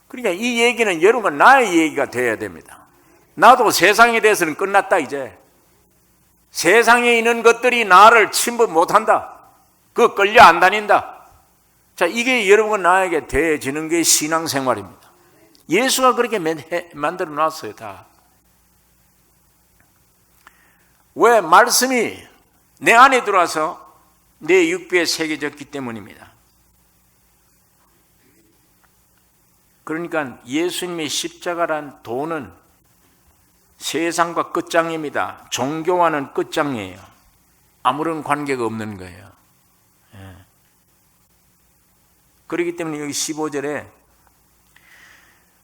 그러니까 이 얘기는 여러분 나의 얘기가 되어야 됩니다. 나도 세상에 대해서는 끝났다 이제. 세상에 있는 것들이 나를 침범 못한다. 그거 끌려 안 다닌다. 자, 이게 여러분 나에게 되어지는 게 신앙생활입니다. 예수가 그렇게 만들어 놨어요 다. 왜? 말씀이 내 안에 들어와서 내 육비에 새겨졌기 때문입니다. 그러니까 예수님의 십자가란 도는 세상과 끝장입니다. 종교와는 끝장이에요. 아무런 관계가 없는 거예요. 예. 그렇기 때문에 여기 15절에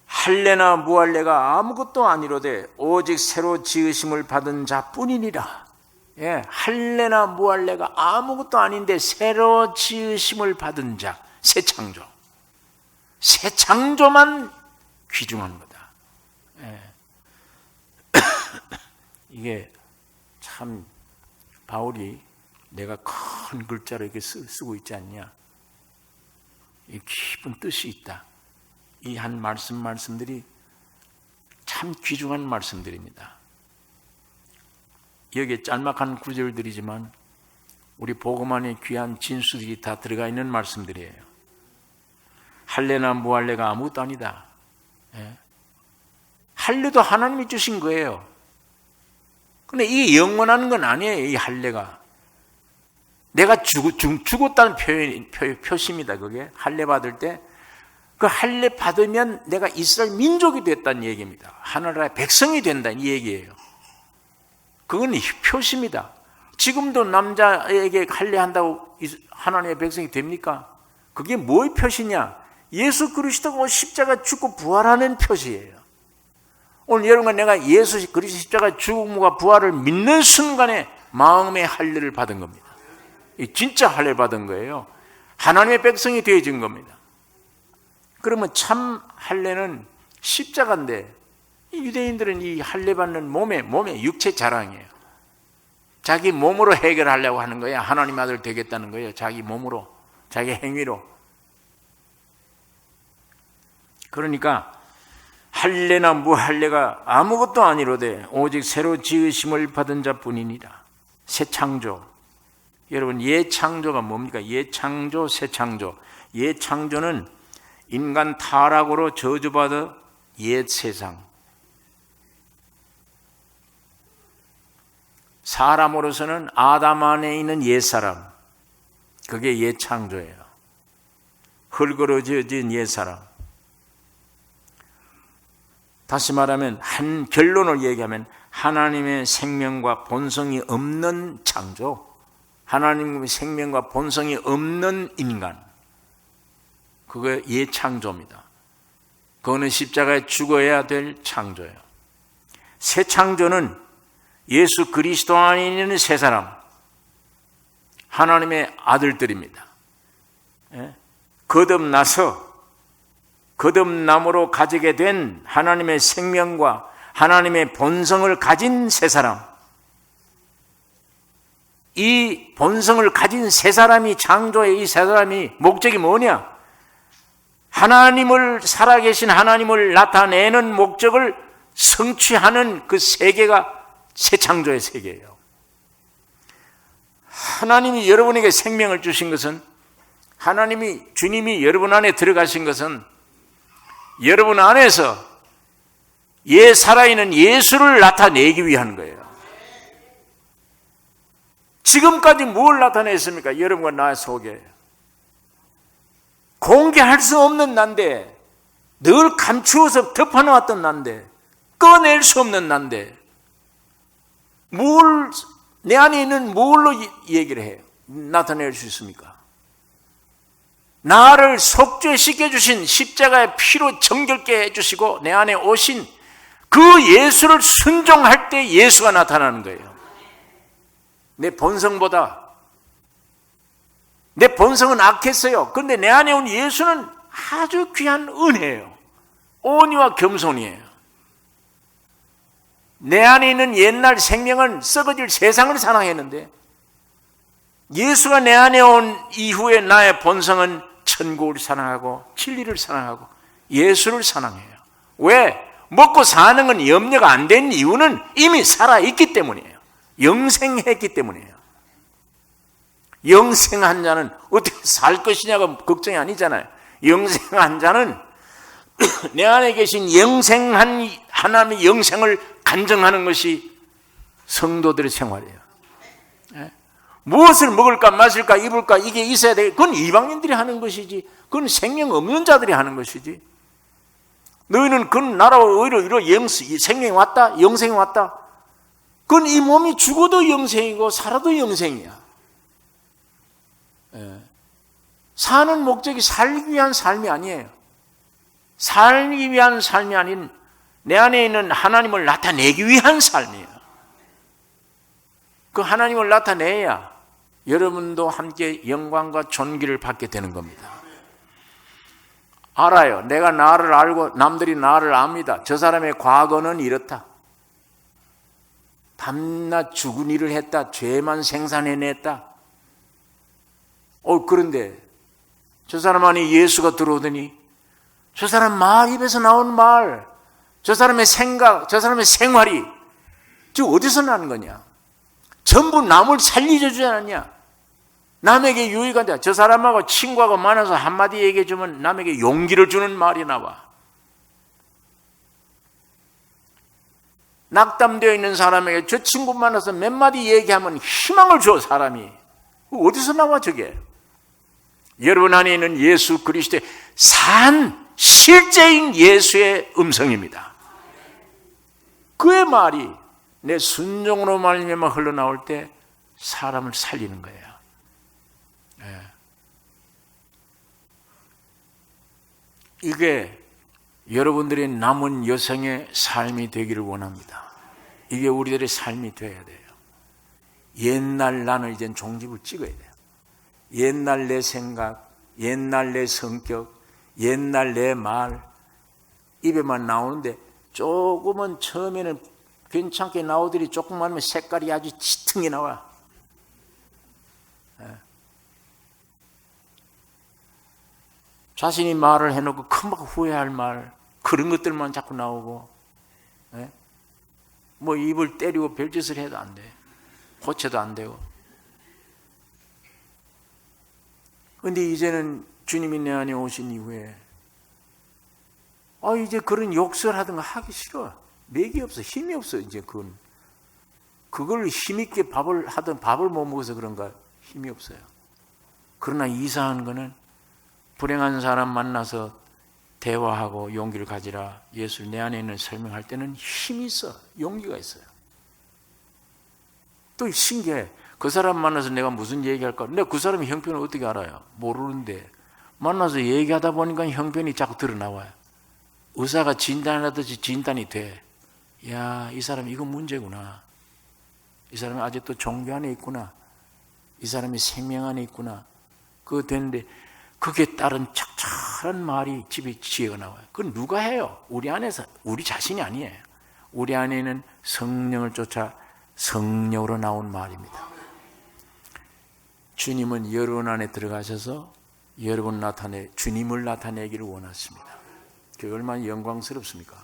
할례나 무할례가 아무것도 아니로되 오직 새로 지으심을 받은 자뿐이니라. 예, 할례나 무할례가 아무것도 아닌데 새로 지으심을 받은 자, 새 창조. 새 창조만 귀중한 거다. 예. 이게 참 바울이 내가 큰 글자로 이렇게 쓰고 있지 않냐. 이 깊은 뜻이 있다. 이 한 말씀들이 참 귀중한 말씀들입니다. 여기에 짤막한 구절들이지만 우리 복음 안에 귀한 진수들이 다 들어가 있는 말씀들이에요. 할례나 무할례가 아무것도 아니다. 예. 할례도 하나님이 주신 거예요. 근데 이게 영원한 건 아니에요. 이 할례가 내가 죽었다는 표시입니다. 그게 할례 받을 때 그 할례 받으면 내가 이스라엘 민족이 됐다는 얘기입니다. 하나님의 백성이 된다 이 얘기예요. 그건 표시입니다. 지금도 남자에게 할례한다고 하나님의 백성이 됩니까? 그게 뭐의 표시냐? 예수 그리스도가 십자가 죽고 부활하는 표시예요. 오늘 여러분과 내가 예수 그리스도 십자가 죽음과 부활을 믿는 순간에 마음의 할례를 받은 겁니다. 진짜 할례를 받은 거예요. 하나님의 백성이 되어진 겁니다. 그러면 참 할례는 십자가인데 유대인들은 이 할례 받는 몸의 육체 자랑이에요. 자기 몸으로 해결하려고 하는 거예요. 하나님 아들 되겠다는 거예요. 자기 몸으로, 자기 행위로. 그러니까 할례나 무할례가 아무것도 아니로되 오직 새로 지으심을 받은 자뿐이니라. 새 창조. 여러분 예창조가 뭡니까? 예창조, 새 창조. 예창조는 인간 타락으로 저주받은 옛 세상. 사람으로서는 아담 안에 있는 옛사람. 그게 예창조예요. 흙으로 지어진 옛사람. 다시 말하면 한 결론을 얘기하면 하나님의 생명과 본성이 없는 창조. 하나님의 생명과 본성이 없는 인간. 그거 예창조입니다. 그거는 십자가에 죽어야 될 창조예요. 새 창조는 예수 그리스도 안에 있는 새 사람, 하나님의 아들들입니다. 거듭남으로 가지게 된 하나님의 생명과 하나님의 본성을 가진 새 사람. 이 본성을 가진 세 사람이, 창조의 이 세 사람이 목적이 뭐냐? 하나님을, 살아계신 하나님을 나타내는 목적을 성취하는 그 세계가 새 창조의 세계예요. 하나님이 여러분에게 생명을 주신 것은, 하나님이, 주님이 여러분 안에 들어가신 것은 여러분 안에서 살아있는 예수를 나타내기 위한 거예요. 지금까지 뭘 나타냈습니까? 여러분과 나 속에 공개할 수 없는 난데, 늘 감추어서 덮어놓았던 난데, 꺼낼 수 없는 난데, 내 안에 있는 뭘로 얘기를 해요? 나타낼 수 있습니까? 나를 속죄시켜주신 십자가의 피로 정결케 해주시고 내 안에 오신 그 예수를 순종할 때 예수가 나타나는 거예요. 내 본성보다, 내 본성은 악했어요. 그런데 내 안에 온 예수는 아주 귀한 은혜예요. 온유와 겸손이에요. 내 안에 있는 옛날 생명은 썩어질 세상을 사랑했는데, 예수가 내 안에 온 이후에 나의 본성은 천국을 사랑하고 진리를 사랑하고 예수를 사랑해요. 왜? 먹고 사는 건 염려가 안 된 이유는 이미 살아있기 때문이에요. 영생했기 때문이에요. 영생한 자는 어떻게 살 것이냐가 걱정이 아니잖아요. 영생한 자는 내 안에 계신 영생한 하나님의 영생을 간증하는 것이 성도들의 생활이에요. 무엇을 먹을까 마실까 입을까 이게 있어야 돼. 그건 이방인들이 하는 것이지, 그건 생명 없는 자들이 하는 것이지. 너희는 그건 나라와 의로 생명이 왔다, 영생이 왔다. 그건 이 몸이 죽어도 영생이고 살아도 영생이야. 사는 목적이 살기 위한 삶이 아니에요. 살기 위한 삶이 아닌 내 안에 있는 하나님을 나타내기 위한 삶이에요. 그 하나님을 나타내야 여러분도 함께 영광과 존귀를 받게 되는 겁니다. 알아요. 내가 나를 알고 남들이 나를 압니다. 저 사람의 과거는 이렇다. 밤낮 죽은 일을 했다. 죄만 생산해냈다. 그런데 저 사람 안에 예수가 들어오더니 저 사람 말, 입에서 나온 말, 저 사람의 생각, 저 사람의 생활이 지금 어디서 나는 거냐? 전부 남을 살리주지 않았냐? 남에게 유익한 자, 저 사람하고 친구하고 만나서 한마디 얘기해 주면 남에게 용기를 주는 말이 나와. 낙담되어 있는 사람에게 저 친구 만나서 몇 마디 얘기하면 희망을 줘, 사람이. 어디서 나와 저게? 여러분 안에 있는 예수 그리스도의 실제인 예수의 음성입니다. 그의 말이 내 순종으로 말미암아 흘러나올 때 사람을 살리는 거예요. 이게 여러분들의 남은 여생의 삶이 되기를 원합니다. 이게 우리들의 삶이 되어야 돼요. 옛날 나는 이젠 종집을 찍어야 돼요. 옛날 내 생각, 옛날 내 성격, 옛날 내 말, 입에만 나오는데 조금은 처음에는 괜찮게 나오더니 조금만 하면 색깔이 아주 짙은 나와. 자신이 말을 해놓고 금방 후회할 말, 그런 것들만 자꾸 나오고, 뭐 입을 때리고 별짓을 해도 안 돼. 고쳐도 안 되고. 그런데 이제는 주님이 내 안에 오신 이후에 이제 그런 욕설하던 거 하기 싫어. 맥이 없어, 힘이 없어. 이제 그걸 힘있게 밥을 못 먹어서 그런가 힘이 없어요. 그러나 이상한 거는 불행한 사람 만나서 대화하고 용기를 가지라, 예수를 내 안에 있는 설명할 때는 힘이 있어, 용기가 있어요. 또 신기해. 그 사람 만나서 내가 무슨 얘기할까? 근데 그 사람의 형편을 어떻게 알아요? 모르는데 만나서 얘기하다 보니까 형편이 자꾸 드러나와요. 의사가 진단하듯이 진단이 돼. 야, 이 사람 이거 문제구나. 이 사람이 아직도 종교 안에 있구나. 이 사람이 생명 안에 있구나. 그거 되는데 그게 따른 척척한 말이 집에 지혜가 나와요. 그건 누가 해요? 우리 안에서, 우리 자신이 아니에요. 우리 안에는 성령을 쫓아 성령으로 나온 말입니다. 주님은 여러분 안에 들어가셔서 주님을 나타내기를 원하십니다. 그게 얼마나 영광스럽습니까?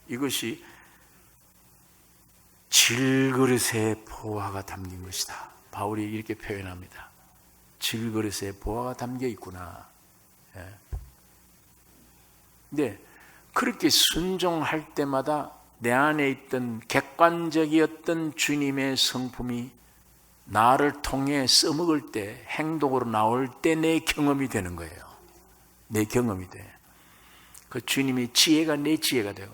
이것이 질그릇에 보화가 담긴 것이다. 바울이 이렇게 표현합니다. 질그릇에 보화가 담겨 있구나. 근데 그렇게 순종할 때마다 내 안에 있던 객관적이었던 주님의 성품이 나를 통해 써먹을 때, 행동으로 나올 때 내 경험이 되는 거예요. 내 경험이 돼. 그 주님의 지혜가 내 지혜가 되고,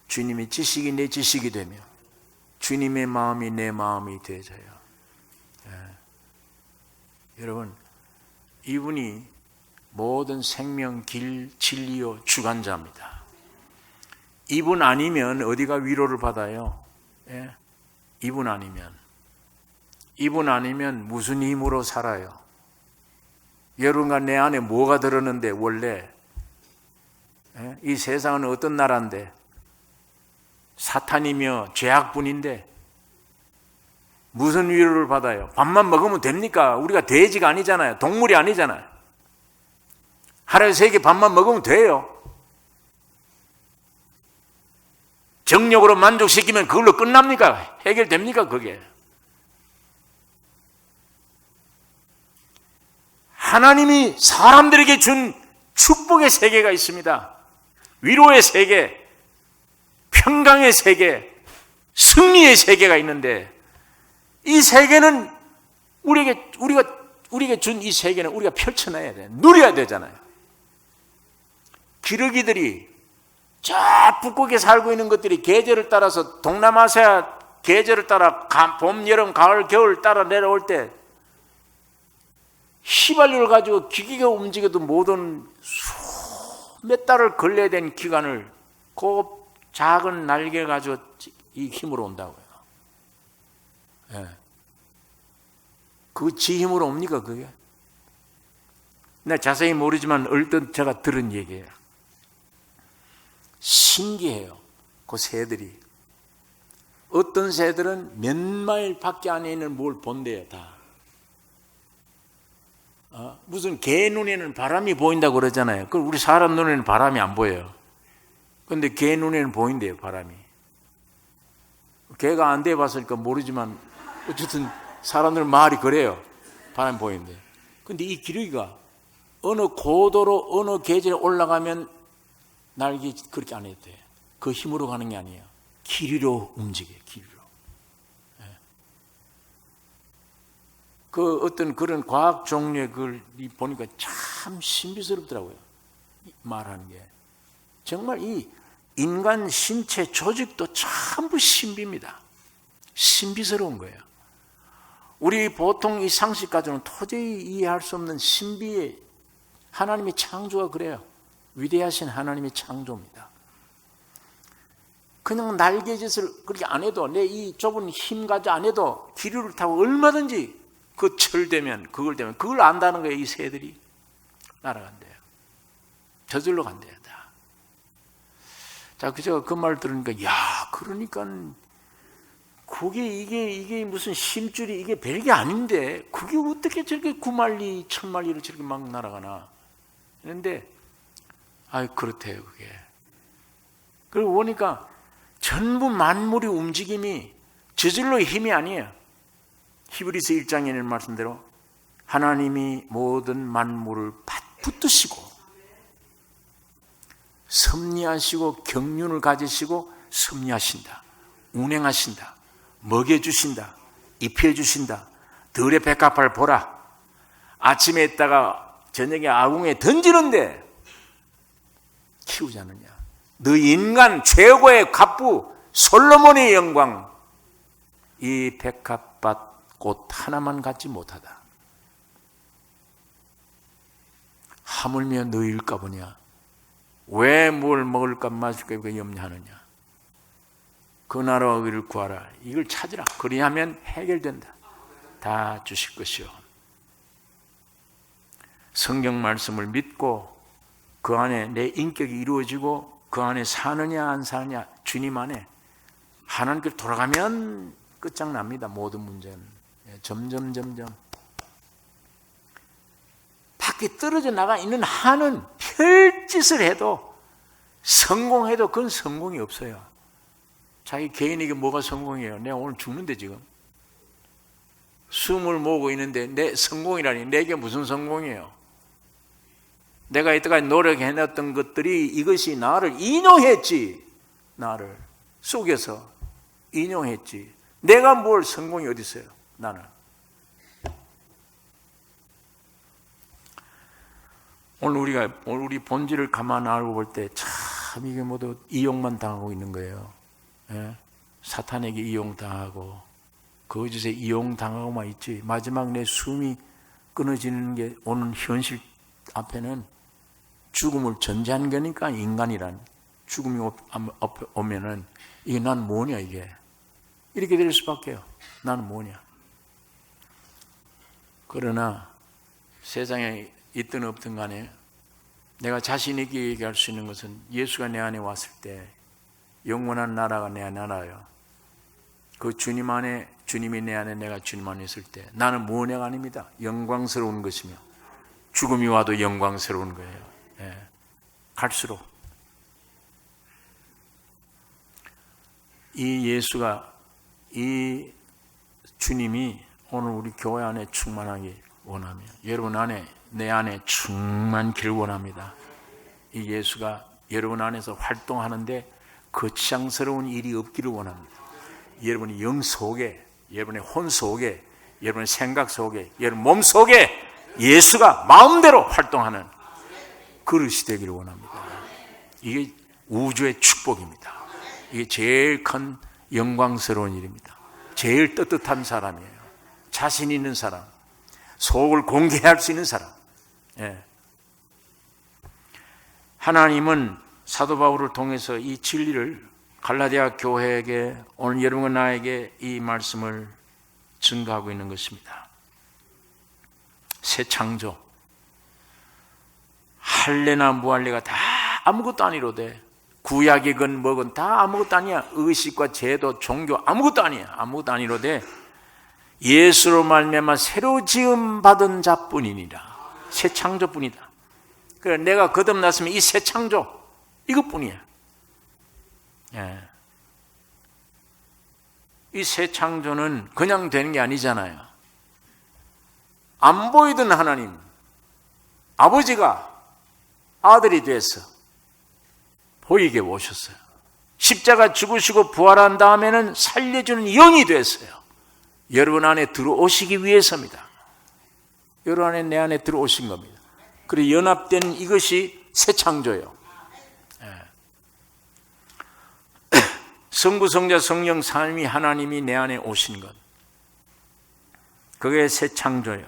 주님의 지식이 내 지식이 되며, 주님의 마음이 내 마음이 되어져요. 여러분, 이분이 모든 생명, 길, 진리요 주관자입니다. 이분 아니면 어디가 위로를 받아요? 이분 아니면 무슨 힘으로 살아요? 여러분과 내 안에 뭐가 들었는데 원래 이 세상은 어떤 나라인데 사탄이며 죄악뿐인데 무슨 위로를 받아요? 밥만 먹으면 됩니까? 우리가 돼지가 아니잖아요. 동물이 아니잖아요. 하루에 3개 밥만 먹으면 돼요. 정력으로 만족시키면 그걸로 끝납니까? 해결됩니까? 그게? 하나님이 사람들에게 준 축복의 세계가 있습니다. 위로의 세계, 평강의 세계, 승리의 세계가 있는데 이 세계는 우리에게 준 이 세계는 우리가 펼쳐놔야 돼. 누려야 되잖아요. 기러기들이 저 북극에 살고 있는 것들이 계절을 따라서 동남아시아 계절을 따라 봄, 여름, 가을, 겨울 따라 내려올 때 휘발유를 가지고 기계가 움직여도 모든 몇 달을 걸려야 된 기간을 그 작은 날개를 가지고 이 힘으로 온다고요. 그 지 힘으로 옵니까 그게? 내가 자세히 모르지만 얼핏 제가 들은 얘기예요. 신기해요. 그 새들이. 어떤 새들은 몇 마일 밖에 안에 있는 뭘 본대요 다. 무슨 개 눈에는 바람이 보인다고 그러잖아요. 그 우리 사람 눈에는 바람이 안 보여요. 그런데 개 눈에는 보인대요 바람이. 개가 안 돼 봤으니까 모르지만 어쨌든 사람들 말이 그래요. 바람이 보이는데. 그런데 이 기러기가 어느 고도로 어느 계절에 올라가면 날개 그렇게 안 해도 돼. 그 힘으로 가는 게 아니에요. 길이로 움직여요. 길이로. 그 어떤 그런 과학 종류의 걸 보니까 참 신비스럽더라고요. 말하는 게. 정말 이 인간 신체 조직도 전부 신비입니다. 신비스러운 거예요. 우리 보통 이 상식 가지고는 도저히 이해할 수 없는 신비의 하나님의 창조가 그래요. 위대하신 하나님의 창조입니다. 그냥 날개짓을 그렇게 안 해도 내 이 좁은 힘 가지고 안 해도 기류를 타고 얼마든지 그 철되면 그걸 안다는 거예요. 이 새들이 날아간대요. 저절로 간대요. 다. 자, 제가 그 말 들으니까 그러니까 그게 이게 무슨 심줄이 이게 별게 아닌데 그게 어떻게 저렇게 9마리, 1000마리를 저렇게 막 날아가나 그런데 그렇대요 그게. 그리고 보니까 전부 만물의 움직임이 저절로의 힘이 아니에요. 히브리서 1장에 있는 말씀대로 하나님이 모든 만물을 붙드시고 섭리하시고 경륜을 가지시고 섭리하신다. 운행하신다. 먹여주신다. 입혀주신다. 들의 백합화를 보라. 아침에 있다가 저녁에 아궁에 던지는데 키우지 않느냐. 너 인간 최고의 갑부 솔로몬의 영광 이 백합밭 꽃 하나만 갖지 못하다. 하물며 너희일까 보냐. 왜 뭘 먹을까 마실까 염려하느냐. 그 나라와 의를 구하라. 이걸 찾으라. 그리하면 해결된다. 다 주실 것이요. 성경 말씀을 믿고 그 안에 내 인격이 이루어지고 그 안에 사느냐 안 사느냐 주님 안에 하나님께 돌아가면 끝장납니다. 모든 문제는. 점점 이렇게 떨어져 나가 있는 한은 별짓을 해도 성공해도 그건 성공이 없어요. 자기 개인에게 뭐가 성공이에요? 내가 오늘 죽는데 지금 숨을 모으고 있는데 내 성공이라니 내게 무슨 성공이에요? 내가 이때까지 노력해놨던 것들이 이것이 나를 인용했지. 나를 속여서 인용했지. 내가 뭘 성공이 어디 있어요? 나는. 오늘 우리 본질을 가만 알고 볼 때 참 이게 모두 이용만 당하고 있는 거예요. 예? 사탄에게 이용당하고 거짓에 이용당하고만 있지. 마지막 내 숨이 끊어지는 게 오는 현실 앞에는 죽음을 전제한 거니까 인간이란 죽음이 오면은 이게 난 뭐냐 이게 이렇게 될 수밖에요. 나는 뭐냐. 그러나 세상에 있든 없든 간에 내가 자신 있게 얘기할 수 있는 것은 예수가 내 안에 왔을 때 영원한 나라가 내 안에 나라요. 그 주님 안에 주님이 내 안에 내가 주님 안에 있을 때 나는 무언해가 아닙니다. 영광스러운 것이며 죽음이 와도 영광스러운 거예요. 예. 갈수록 이 예수가 이 주님이 오늘 우리 교회 안에 충만하기 원하며 여러분 안에 내 안에 충만기를 원합니다. 이 예수가 여러분 안에서 활동하는데 거창스러운 일이 없기를 원합니다. 여러분의 영 속에, 여러분의 혼 속에, 여러분의 생각 속에, 여러분 몸 속에 예수가 마음대로 활동하는 그릇이 되기를 원합니다. 이게 우주의 축복입니다. 이게 제일 큰 영광스러운 일입니다. 제일 떳떳한 사람이에요. 자신 있는 사람, 속을 공개할 수 있는 사람. 예. 하나님은 사도 바울을 통해서 이 진리를 갈라디아 교회에게 오늘 여러분과 나에게 이 말씀을 증거하고 있는 것입니다. 새 창조, 할례나 무할례가 다 아무것도 아니로되 구약이건 뭐건 다 아무것도 아니야. 의식과 제도, 종교 아무것도 아니야. 아무것도 아니로되 예수로 말미암아 새로 지음 받은 자뿐이니라. 새 창조뿐이다. 그래 내가 거듭났으면 이 새 창조 이것뿐이야. 예. 이 새 창조는 그냥 되는 게 아니잖아요. 안 보이던 하나님, 아버지가 아들이 돼서 보이게 오셨어요. 십자가 죽으시고 부활한 다음에는 살려주는 영이 됐어요. 여러분 안에 들어오시기 위해서입니다. 여러분 안에 내 안에 들어오신 겁니다. 그리고 연합된 이것이 새 창조예요. 성부, 성자, 성령, 삼위 하나님이 내 안에 오신 것, 그게 새 창조예요.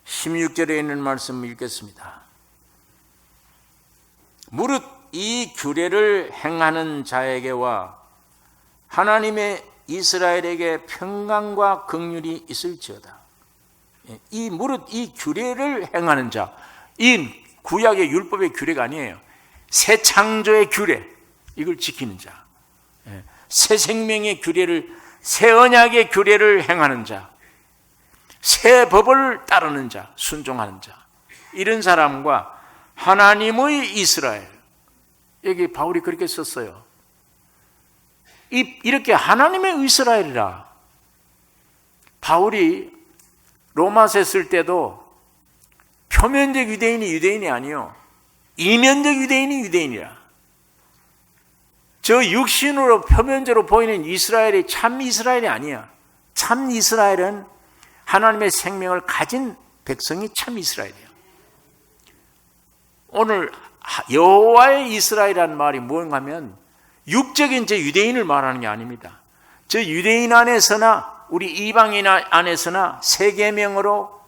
16절에 있는 말씀을 읽겠습니다. 무릇 이 규례를 행하는 자에게와 하나님의 이스라엘에게 평강과 긍휼이 있을지어다. 무릇 이 규례를 행하는 자, 이 구약의 율법의 규례가 아니에요. 새 창조의 규례, 이걸 지키는 자, 새 생명의 규례를, 새 언약의 규례를 행하는 자, 새 법을 따르는 자, 순종하는 자, 이런 사람과 하나님의 이스라엘, 여기 바울이 그렇게 썼어요. 이렇게 하나님의 이스라엘이라. 바울이 로마서 쓸 때도 표면적 유대인이 유대인이 아니요, 이면적 유대인이 유대인이라. 저 육신으로 표면적으로 보이는 이스라엘이 참 이스라엘이 아니야. 참 이스라엘은 하나님의 생명을 가진 백성이 참 이스라엘이에요. 오늘 여호와의 이스라엘이라는 말이 뭔가 하면 육적인 저 유대인을 말하는 게 아닙니다. 저 유대인 안에서나 우리 이방인 안에서나 새 계명으로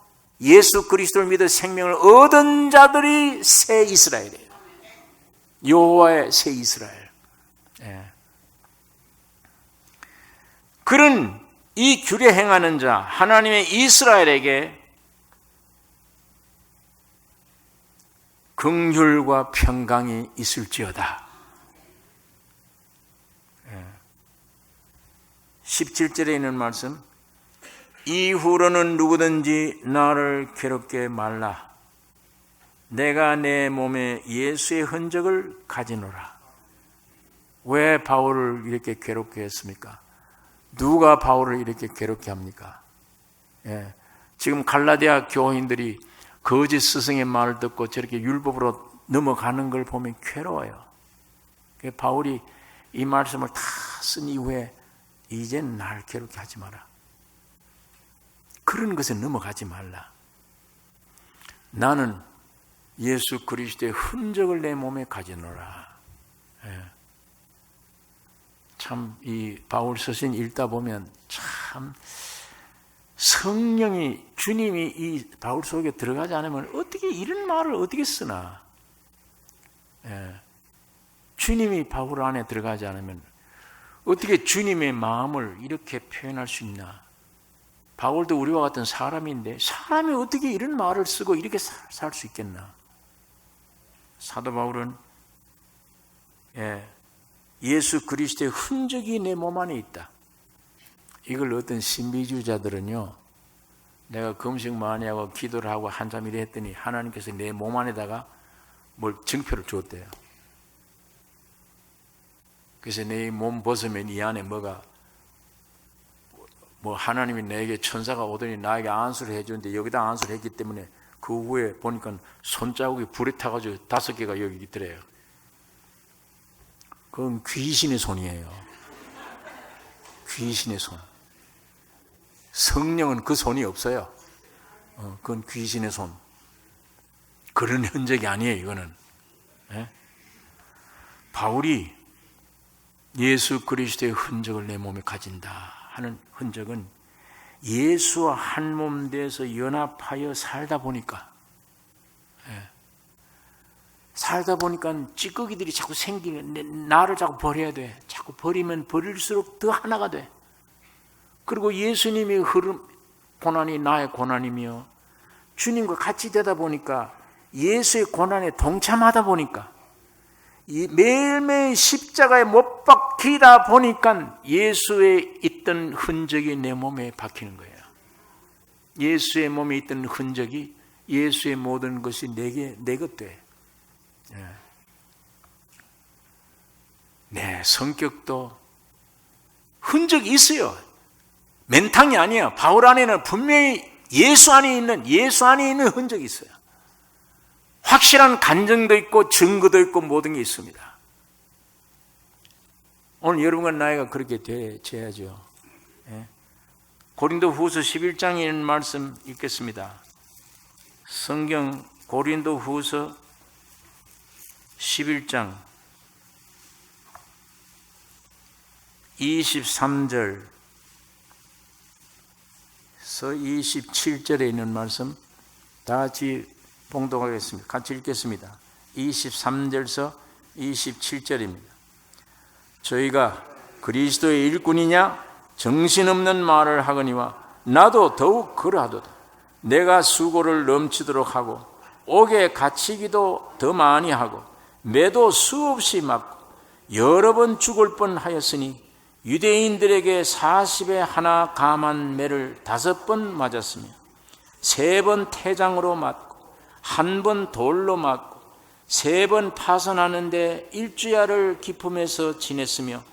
예수 그리스도를 믿어 생명을 얻은 자들이 새 이스라엘이에요. 여호와의 새 이스라엘. 그런 이 규례 행하는 자 하나님의 이스라엘에게 긍휼과 평강이 있을지어다. 17절에 있는 말씀, 이후로는 누구든지 나를 괴롭게 말라. 내가 내 몸에 예수의 흔적을 가지노라. 왜 바울을 이렇게 괴롭게 했습니까? 누가 바울을 이렇게 괴롭게 합니까? 예. 지금 갈라디아 교인들이 거짓 스승의 말을 듣고 저렇게 율법으로 넘어가는 걸 보면 괴로워요. 바울이 이 말씀을 다 쓴 이후에 이젠 날 괴롭게 하지 마라. 그런 것에 넘어가지 말라. 나는 예수 그리스도의 흔적을 내 몸에 가지노라. 예. 참 이 바울 서신 읽다 보면 참 성령이 주님이 이 바울 속에 들어가지 않으면 어떻게 이런 말을 어떻게 쓰나? 예. 주님이 바울 안에 들어가지 않으면 어떻게 주님의 마음을 이렇게 표현할 수 있나? 바울도 우리와 같은 사람인데 사람이 어떻게 이런 말을 쓰고 이렇게 살 수 있겠나? 사도 바울은 예수 그리스도의 흔적이 내 몸 안에 있다. 이걸 어떤 신비주의자들은요, 내가 금식 많이 하고 기도를 하고 한참 이래 했더니 하나님께서 내 몸 안에다가 뭘 증표를 줬대요. 그래서 내 몸 벗으면 이 안에 뭐가 하나님이 내게 천사가 오더니 나에게 안수를 해주는데 여기다 안수를 했기 때문에 그 후에 보니까 손자국이 불에 타가지고 5개가 여기 있더래요. 그건 귀신의 손이에요. 귀신의 손. 성령은 그 손이 없어요. 그건 귀신의 손. 그런 흔적이 아니에요, 이거는. 네? 바울이 예수 그리스도의 흔적을 내 몸에 가진다 하는 흔적은 예수와 한 몸 돼서 연합하여 살다 보니까 찌꺼기들이 자꾸 생기는, 나를 자꾸 버려야 돼. 자꾸 버리면 버릴수록 더 하나가 돼. 그리고 예수님의 흐름, 고난이 나의 고난이며 주님과 같이 되다 보니까 예수의 고난에 동참하다 보니까 매일매일 십자가에 못 박히다 보니까 예수의 있던 흔적이 내 몸에 박히는 거예요. 예수의 몸에 있던 흔적이 예수의 모든 것이 내 것 돼. 내 성격도 흔적이 있어요. 맨탕이 아니에요. 바울 안에는 분명히 예수 안에 있는 흔적이 있어요. 확실한 간증도 있고 증거도 있고 모든 게 있습니다. 오늘 여러분과 나이가 그렇게 돼야죠. 고린도 후서 11장에 있는 말씀 읽겠습니다. 성경 고린도 후서 11장 23절에서 27절에 있는 말씀 다 같이 봉독하겠습니다. 같이 읽겠습니다. 23절에서 27절입니다. 저희가 그리스도의 일꾼이냐 정신없는 말을 하거니와 나도 더욱 그러하도다. 내가 수고를 넘치도록 하고 옥에 갇히기도 더 많이 하고 매도 수없이 맞고 여러 번 죽을 뻔하였으니 유대인들에게 40에 하나 감한 매를 5번 맞았으며 3번 태장으로 맞고 1번 돌로 맞고 3번 파선하는데 일주야를 기품에서 지냈으며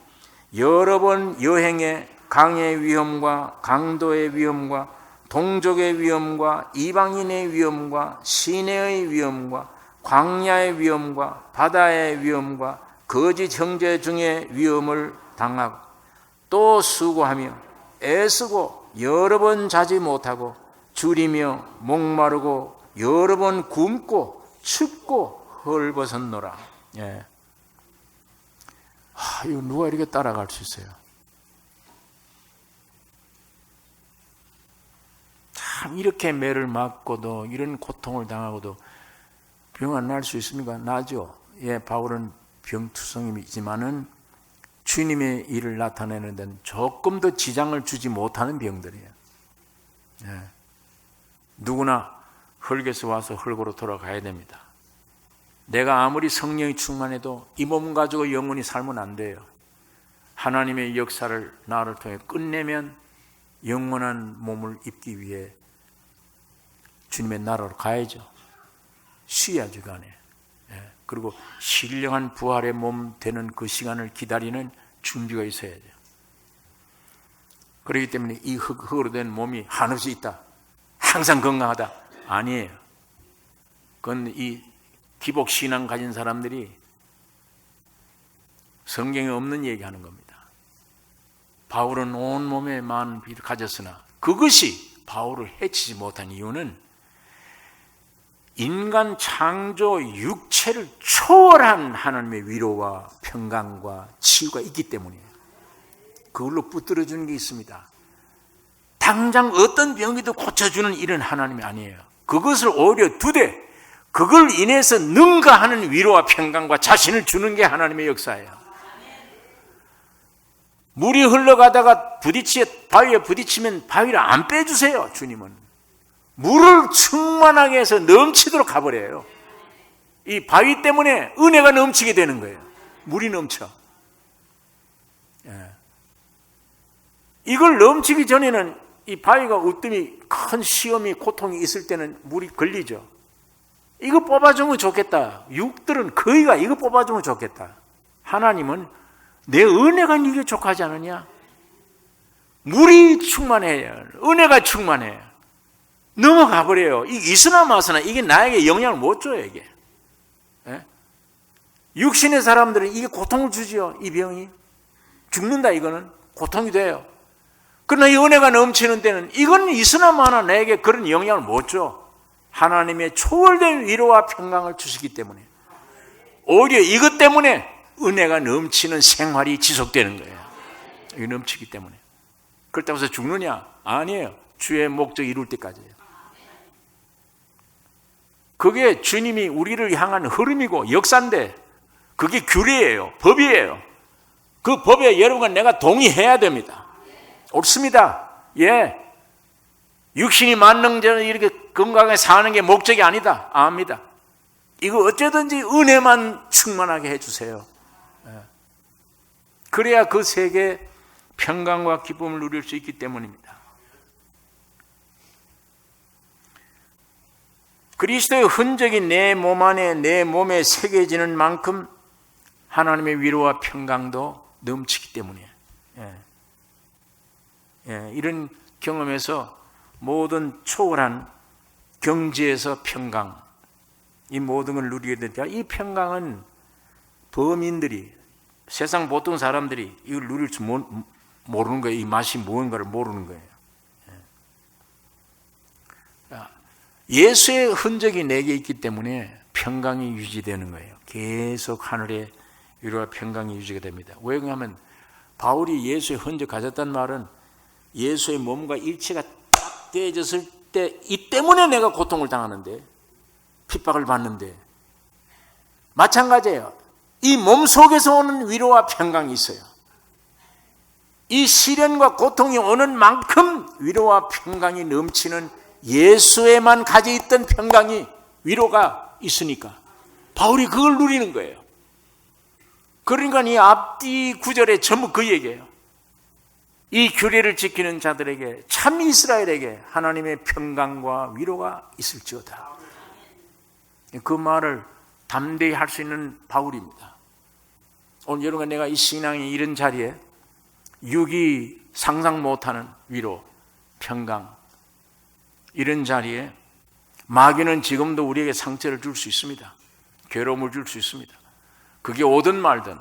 여러 번 여행에 강의 위험과 강도의 위험과 동족의 위험과 이방인의 위험과 시내의 위험과 광야의 위험과 바다의 위험과 거짓 형제 중에 위험을 당하고 또 수고하며 애쓰고 여러 번 자지 못하고 줄이며 목마르고 여러 번 굶고 춥고 헐벗었노라. 이거 누가 이렇게 따라갈 수 있어요? 참 이렇게 매를 맞고도 이런 고통을 당하고도 병 안 날 수 있습니까? 나죠. 바울은 병투성이지만은 주님의 일을 나타내는 데는 조금 더 지장을 주지 못하는 병들이에요. 누구나 흙에서 와서 흙으로 돌아가야 됩니다. 내가 아무리 성령이 충만해도 이 몸 가지고 영원히 살면 안 돼요. 하나님의 역사를 나를 통해 끝내면 영원한 몸을 입기 위해 주님의 나라로 가야죠. 쉬어야죠, 그 안에. 그리고 신령한 부활의 몸 되는 그 시간을 기다리는 준비가 있어야죠. 그렇기 때문에 이 흙으로 된 몸이 한없이 있다, 항상 건강하다, 아니에요. 그건 이 기복신앙 가진 사람들이 성경에 없는 얘기하는 겁니다. 바울은 온몸에 많은 비를 가졌으나 그것이 바울을 해치지 못한 이유는 인간 창조 육체를 초월한 하나님의 위로와 평강과 치유가 있기 때문이에요. 그걸로 붙들어주는 게 있습니다. 당장 어떤 병이도 고쳐주는 일은 하나님이 아니에요. 그것을 오히려 두되 그걸 인해서 능가하는 위로와 평강과 자신을 주는 게 하나님의 역사예요. 물이 흘러가다가 바위에 부딪히면 바위를 안 빼주세요. 주님은 물을 충만하게 해서 넘치도록 가버려요. 이 바위 때문에 은혜가 넘치게 되는 거예요. 물이 넘쳐. 이걸 넘치기 전에는 이 바위가 으뜸이 큰 시험이 고통이 있을 때는 물이 걸리죠. 이거 뽑아주면 좋겠다. 육들은 거의가 이거 뽑아주면 좋겠다. 하나님은 내 은혜가 네게 족하지 않느냐? 물이 충만해요. 은혜가 충만해요. 넘어가 버려요. 이 이스나 마스나 이게 나에게 영향을 못 줘요. 이게 육신의 사람들은 이게 고통을 주지요. 이 병이 죽는다. 이거는 고통이 돼요. 그러나 이 은혜가 넘치는 때는 이건 이스나 마나 나에게 그런 영향을 못 줘. 하나님의 초월된 위로와 평강을 주시기 때문에 오히려 이것 때문에 은혜가 넘치는 생활이 지속되는 거예요. 이게 넘치기 때문에. 그렇다고 해서 죽느냐? 아니에요. 주의 목적 이룰 때까지예요. 그게 주님이 우리를 향한 흐름이고 역사인데 그게 규례예요. 법이에요. 그 법에 여러분과 내가 동의해야 됩니다. 옳습니다. 예. 육신이 만능자는 이렇게 건강하게 사는 게 목적이 아니다. 압니다. 이거 어쩌든지 은혜만 충만하게 해주세요. 그래야 그 세계 평강과 기쁨을 누릴 수 있기 때문입니다. 그리스도의 흔적이 내 몸 안에 내 몸에 새겨지는 만큼 하나님의 위로와 평강도 넘치기 때문이에요. 이런 경험에서 모든 초월한 경지에서 평강, 이 모든 걸 누리게 된다. 이 평강은 범인들이, 세상 보통 사람들이 이걸 누릴 줄 모르는 거예요. 이 맛이 무언가를 모르는 거예요. 예수의 흔적이 내게 있기 때문에 평강이 유지되는 거예요. 계속 하늘의 위로와 평강이 유지가 됩니다. 왜 그러냐면 바울이 예수의 흔적 가졌다는 말은 예수의 몸과 일체가 딱 떼어졌을 때 이 때문에 내가 고통을 당하는데, 핍박을 받는데, 마찬가지예요. 이 몸 속에서 오는 위로와 평강이 있어요. 이 시련과 고통이 오는 만큼 위로와 평강이 넘치는 예수에만 가져 있던 평강이, 위로가 있으니까 바울이 그걸 누리는 거예요. 그러니까 이 앞뒤 구절에 전부 그 얘기예요. 이 규례를 지키는 자들에게, 참 이스라엘에게 하나님의 평강과 위로가 있을지어다. 그 말을 담대히 할 수 있는 바울입니다. 오늘 여러분, 내가 이 신앙의 이런 자리에 육이 상상 못하는 위로, 평강, 이런 자리에 마귀는 지금도 우리에게 상처를 줄 수 있습니다. 괴로움을 줄 수 있습니다. 그게 오든 말든,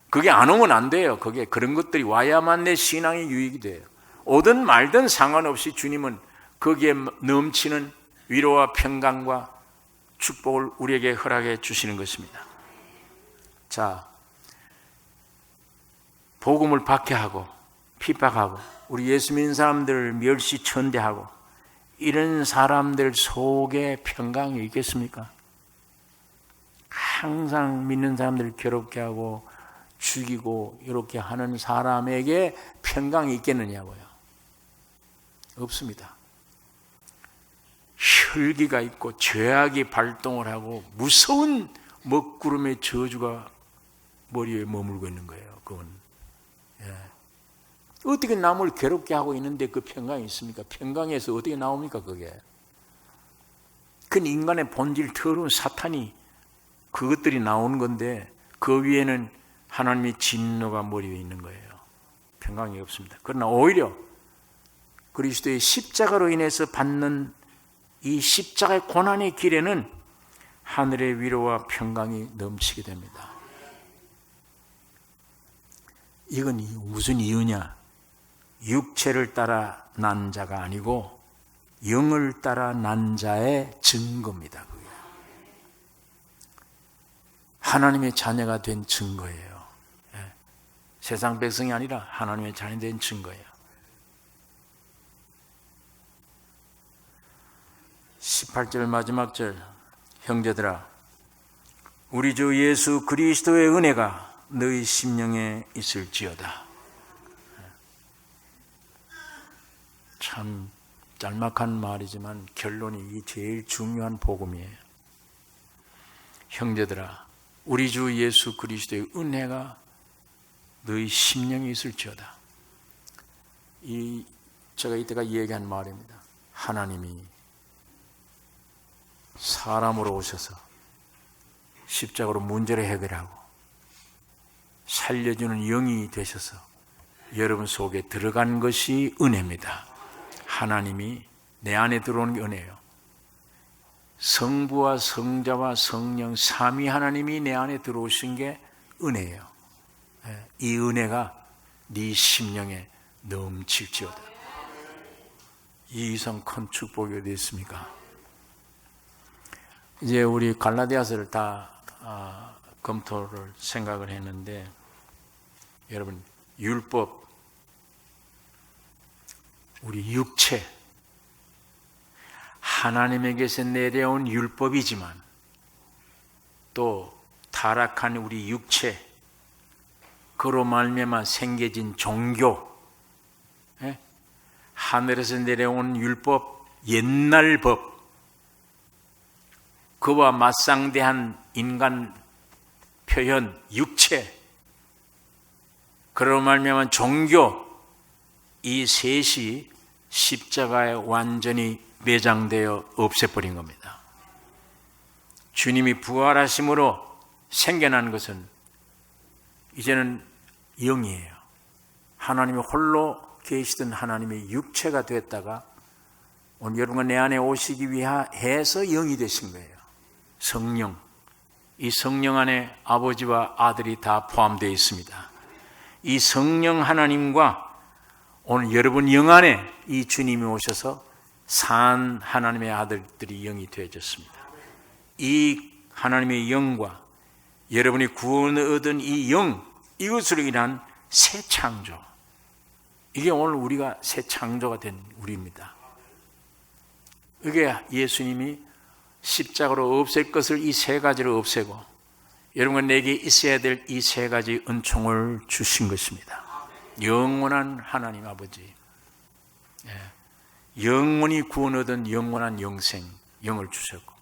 그게 안 오면 안 돼요. 그게 그런 것들이 와야만 내 신앙의 유익이 돼요. 오든 말든 상관없이 주님은 거기에 넘치는 위로와 평강과 축복을 우리에게 허락해 주시는 것입니다. 자, 복음을 박해하고 핍박하고 우리 예수 믿는 사람들을 멸시천대하고 이런 사람들 속에 평강이 있겠습니까? 항상 믿는 사람들을 괴롭게 하고 죽이고 이렇게 하는 사람에게 평강이 있겠느냐고요. 없습니다. 혈기가 있고 죄악이 발동을 하고 무서운 먹구름의 저주가 머리에 머물고 있는 거예요. 그건 어떻게 남을 괴롭게 하고 있는데 그 평강이 있습니까? 평강에서 어떻게 나옵니까 그게? 그 인간의 본질 더러운 사탄이 그것들이 나오는 건데 그 위에는 하나님의 진노가 머리 위에 있는 거예요. 평강이 없습니다. 그러나 오히려 그리스도의 십자가로 인해서 받는 이 십자가의 고난의 길에는 하늘의 위로와 평강이 넘치게 됩니다. 이건 무슨 이유냐? 육체를 따라 난 자가 아니고 영을 따라 난 자의 증거입니다. 그게. 하나님의 자녀가 된 증거예요. 예. 세상 백성이 아니라 하나님의 자녀 된 증거예요. 18절 마지막 절, 형제들아 우리 주 예수 그리스도의 은혜가 너희 심령에 있을지어다. 참 짤막한 말이지만 결론이 이 제일 중요한 복음이에요. 형제들아 우리 주 예수 그리스도의 은혜가 너희 심령에 있을지어다. 제가 이때가 얘기한 말입니다. 하나님이 사람으로 오셔서 십자가로 문제를 해결하고 살려주는 영이 되셔서 여러분 속에 들어간 것이 은혜입니다. 하나님이 내 안에 들어오는 게 은혜예요. 성부와 성자와 성령 삼위 하나님이 내 안에 들어오신 게 은혜예요. 이 은혜가 네 심령에 넘칠지어다. 이 이상 큰 축복이 어디 있습니까? 이제 우리 갈라디아서를 다 검토를 생각을 했는데 여러분 율법, 우리 육체, 하나님에게서 내려온 율법이지만 또 타락한 우리 육체, 그로 말미암아 생겨진 종교, 하늘에서 내려온 율법, 옛날 법, 그와 맞상대한 인간 표현, 육체, 그로 말미암아 종교, 이 셋이 십자가에 완전히 매장되어 없애버린 겁니다. 주님이 부활하심으로 생겨난 것은 이제는 영이에요. 하나님이 홀로 계시던 하나님의 육체가 됐다가 오늘 여러분과 내 안에 오시기 위해서 영이 되신 거예요. 성령, 이 성령 안에 아버지와 아들이 다 포함되어 있습니다. 이 성령 하나님과 오늘 여러분 영 안에 이 주님이 오셔서 산 하나님의 아들들이 영이 되어졌습니다. 이 하나님의 영과 여러분이 구원을 얻은 이 영, 이것으로 인한 새 창조, 이게 오늘 우리가 새 창조가 된 우리입니다. 이게 예수님이 십자가로 없앨 것을 이 세 가지로 없애고 여러분과 내게 있어야 될 이 세 가지 은총을 주신 것입니다. 영원한 하나님 아버지, 영원히 구원 얻은 영원한 영생, 영을 주셨고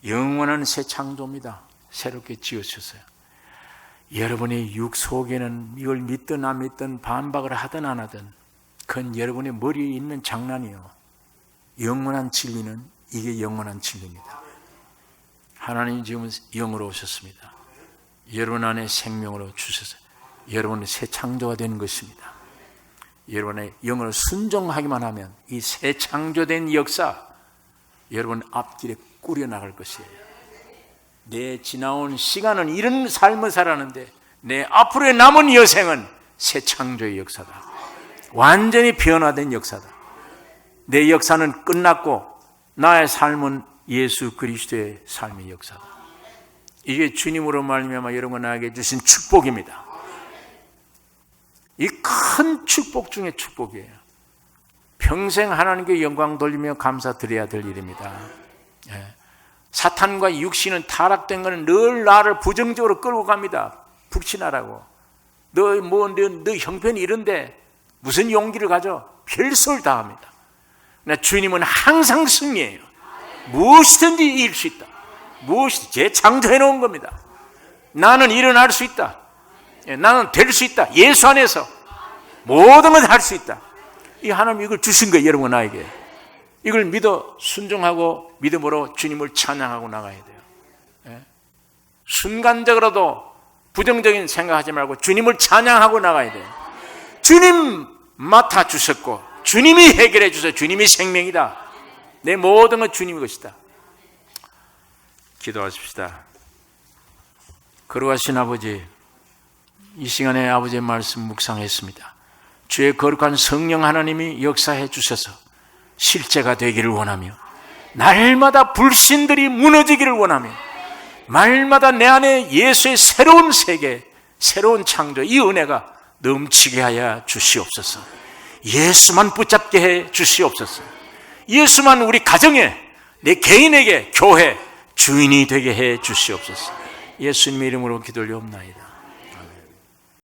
영원한 새 창조입니다. 새롭게 지으셨어요. 여러분의 육 속에는 이걸 믿든 안 믿든 반박을 하든 안 하든 그건 여러분의 머리에 있는 장난이요. 영원한 진리는 이게 영원한 진리입니다. 하나님 지금은 영으로 오셨습니다. 여러분 안에 생명으로 주셔서 여러분의 새 창조가 되는 것입니다. 여러분의 영을 순종하기만 하면 이 새 창조된 역사 여러분 앞길에 꾸려나갈 것이에요. 내 지나온 시간은 이런 삶을 살았는데 내 앞으로의 남은 여생은 새 창조의 역사다. 완전히 변화된 역사다. 내 역사는 끝났고 나의 삶은 예수 그리스도의 삶의 역사다. 이게 주님으로 말미암아 여러분과 나에게 주신 축복입니다. 이 큰 축복 중에 축복이에요. 평생 하나님께 영광 돌리며 감사드려야 될 일입니다. 사탄과 육신은 타락된 것은 늘 나를 부정적으로 끌고 갑니다. 불신하라고. 너 형편이 이런데 무슨 용기를 가져? 별소를 다 합니다. 그러나 주님은 항상 승리해요. 무엇이든지 이길 수 있다. 무엇이든지 재창조해 놓은 겁니다. 나는 일어날 수 있다. 나는 될 수 있다. 예수 안에서. 모든 걸 할 수 있다. 이 하나님 이걸 주신 거예요, 여러분 나에게. 이걸 믿어 순종하고 믿음으로 주님을 찬양하고 나가야 돼요. 예? 순간적으로도 부정적인 생각하지 말고 주님을 찬양하고 나가야 돼요. 주님 맡아주셨고 주님이 해결해 주세요. 주님이 생명이다. 내 모든 건 주님의 것이다. 기도하십시다. 거룩하신 아버지, 이 시간에 아버지의 말씀 묵상했습니다. 주의 거룩한 성령 하나님이 역사해 주셔서 실제가 되기를 원하며 날마다 불신들이 무너지기를 원하며 말마다 내 안에 예수의 새로운 세계, 새로운 창조, 이 은혜가 넘치게 하여 주시옵소서. 예수만 붙잡게 해 주시옵소서. 예수만 우리 가정에, 내 개인에게, 교회 주인이 되게 해 주시옵소서. 예수님의 이름으로 기도 올려옵나이다.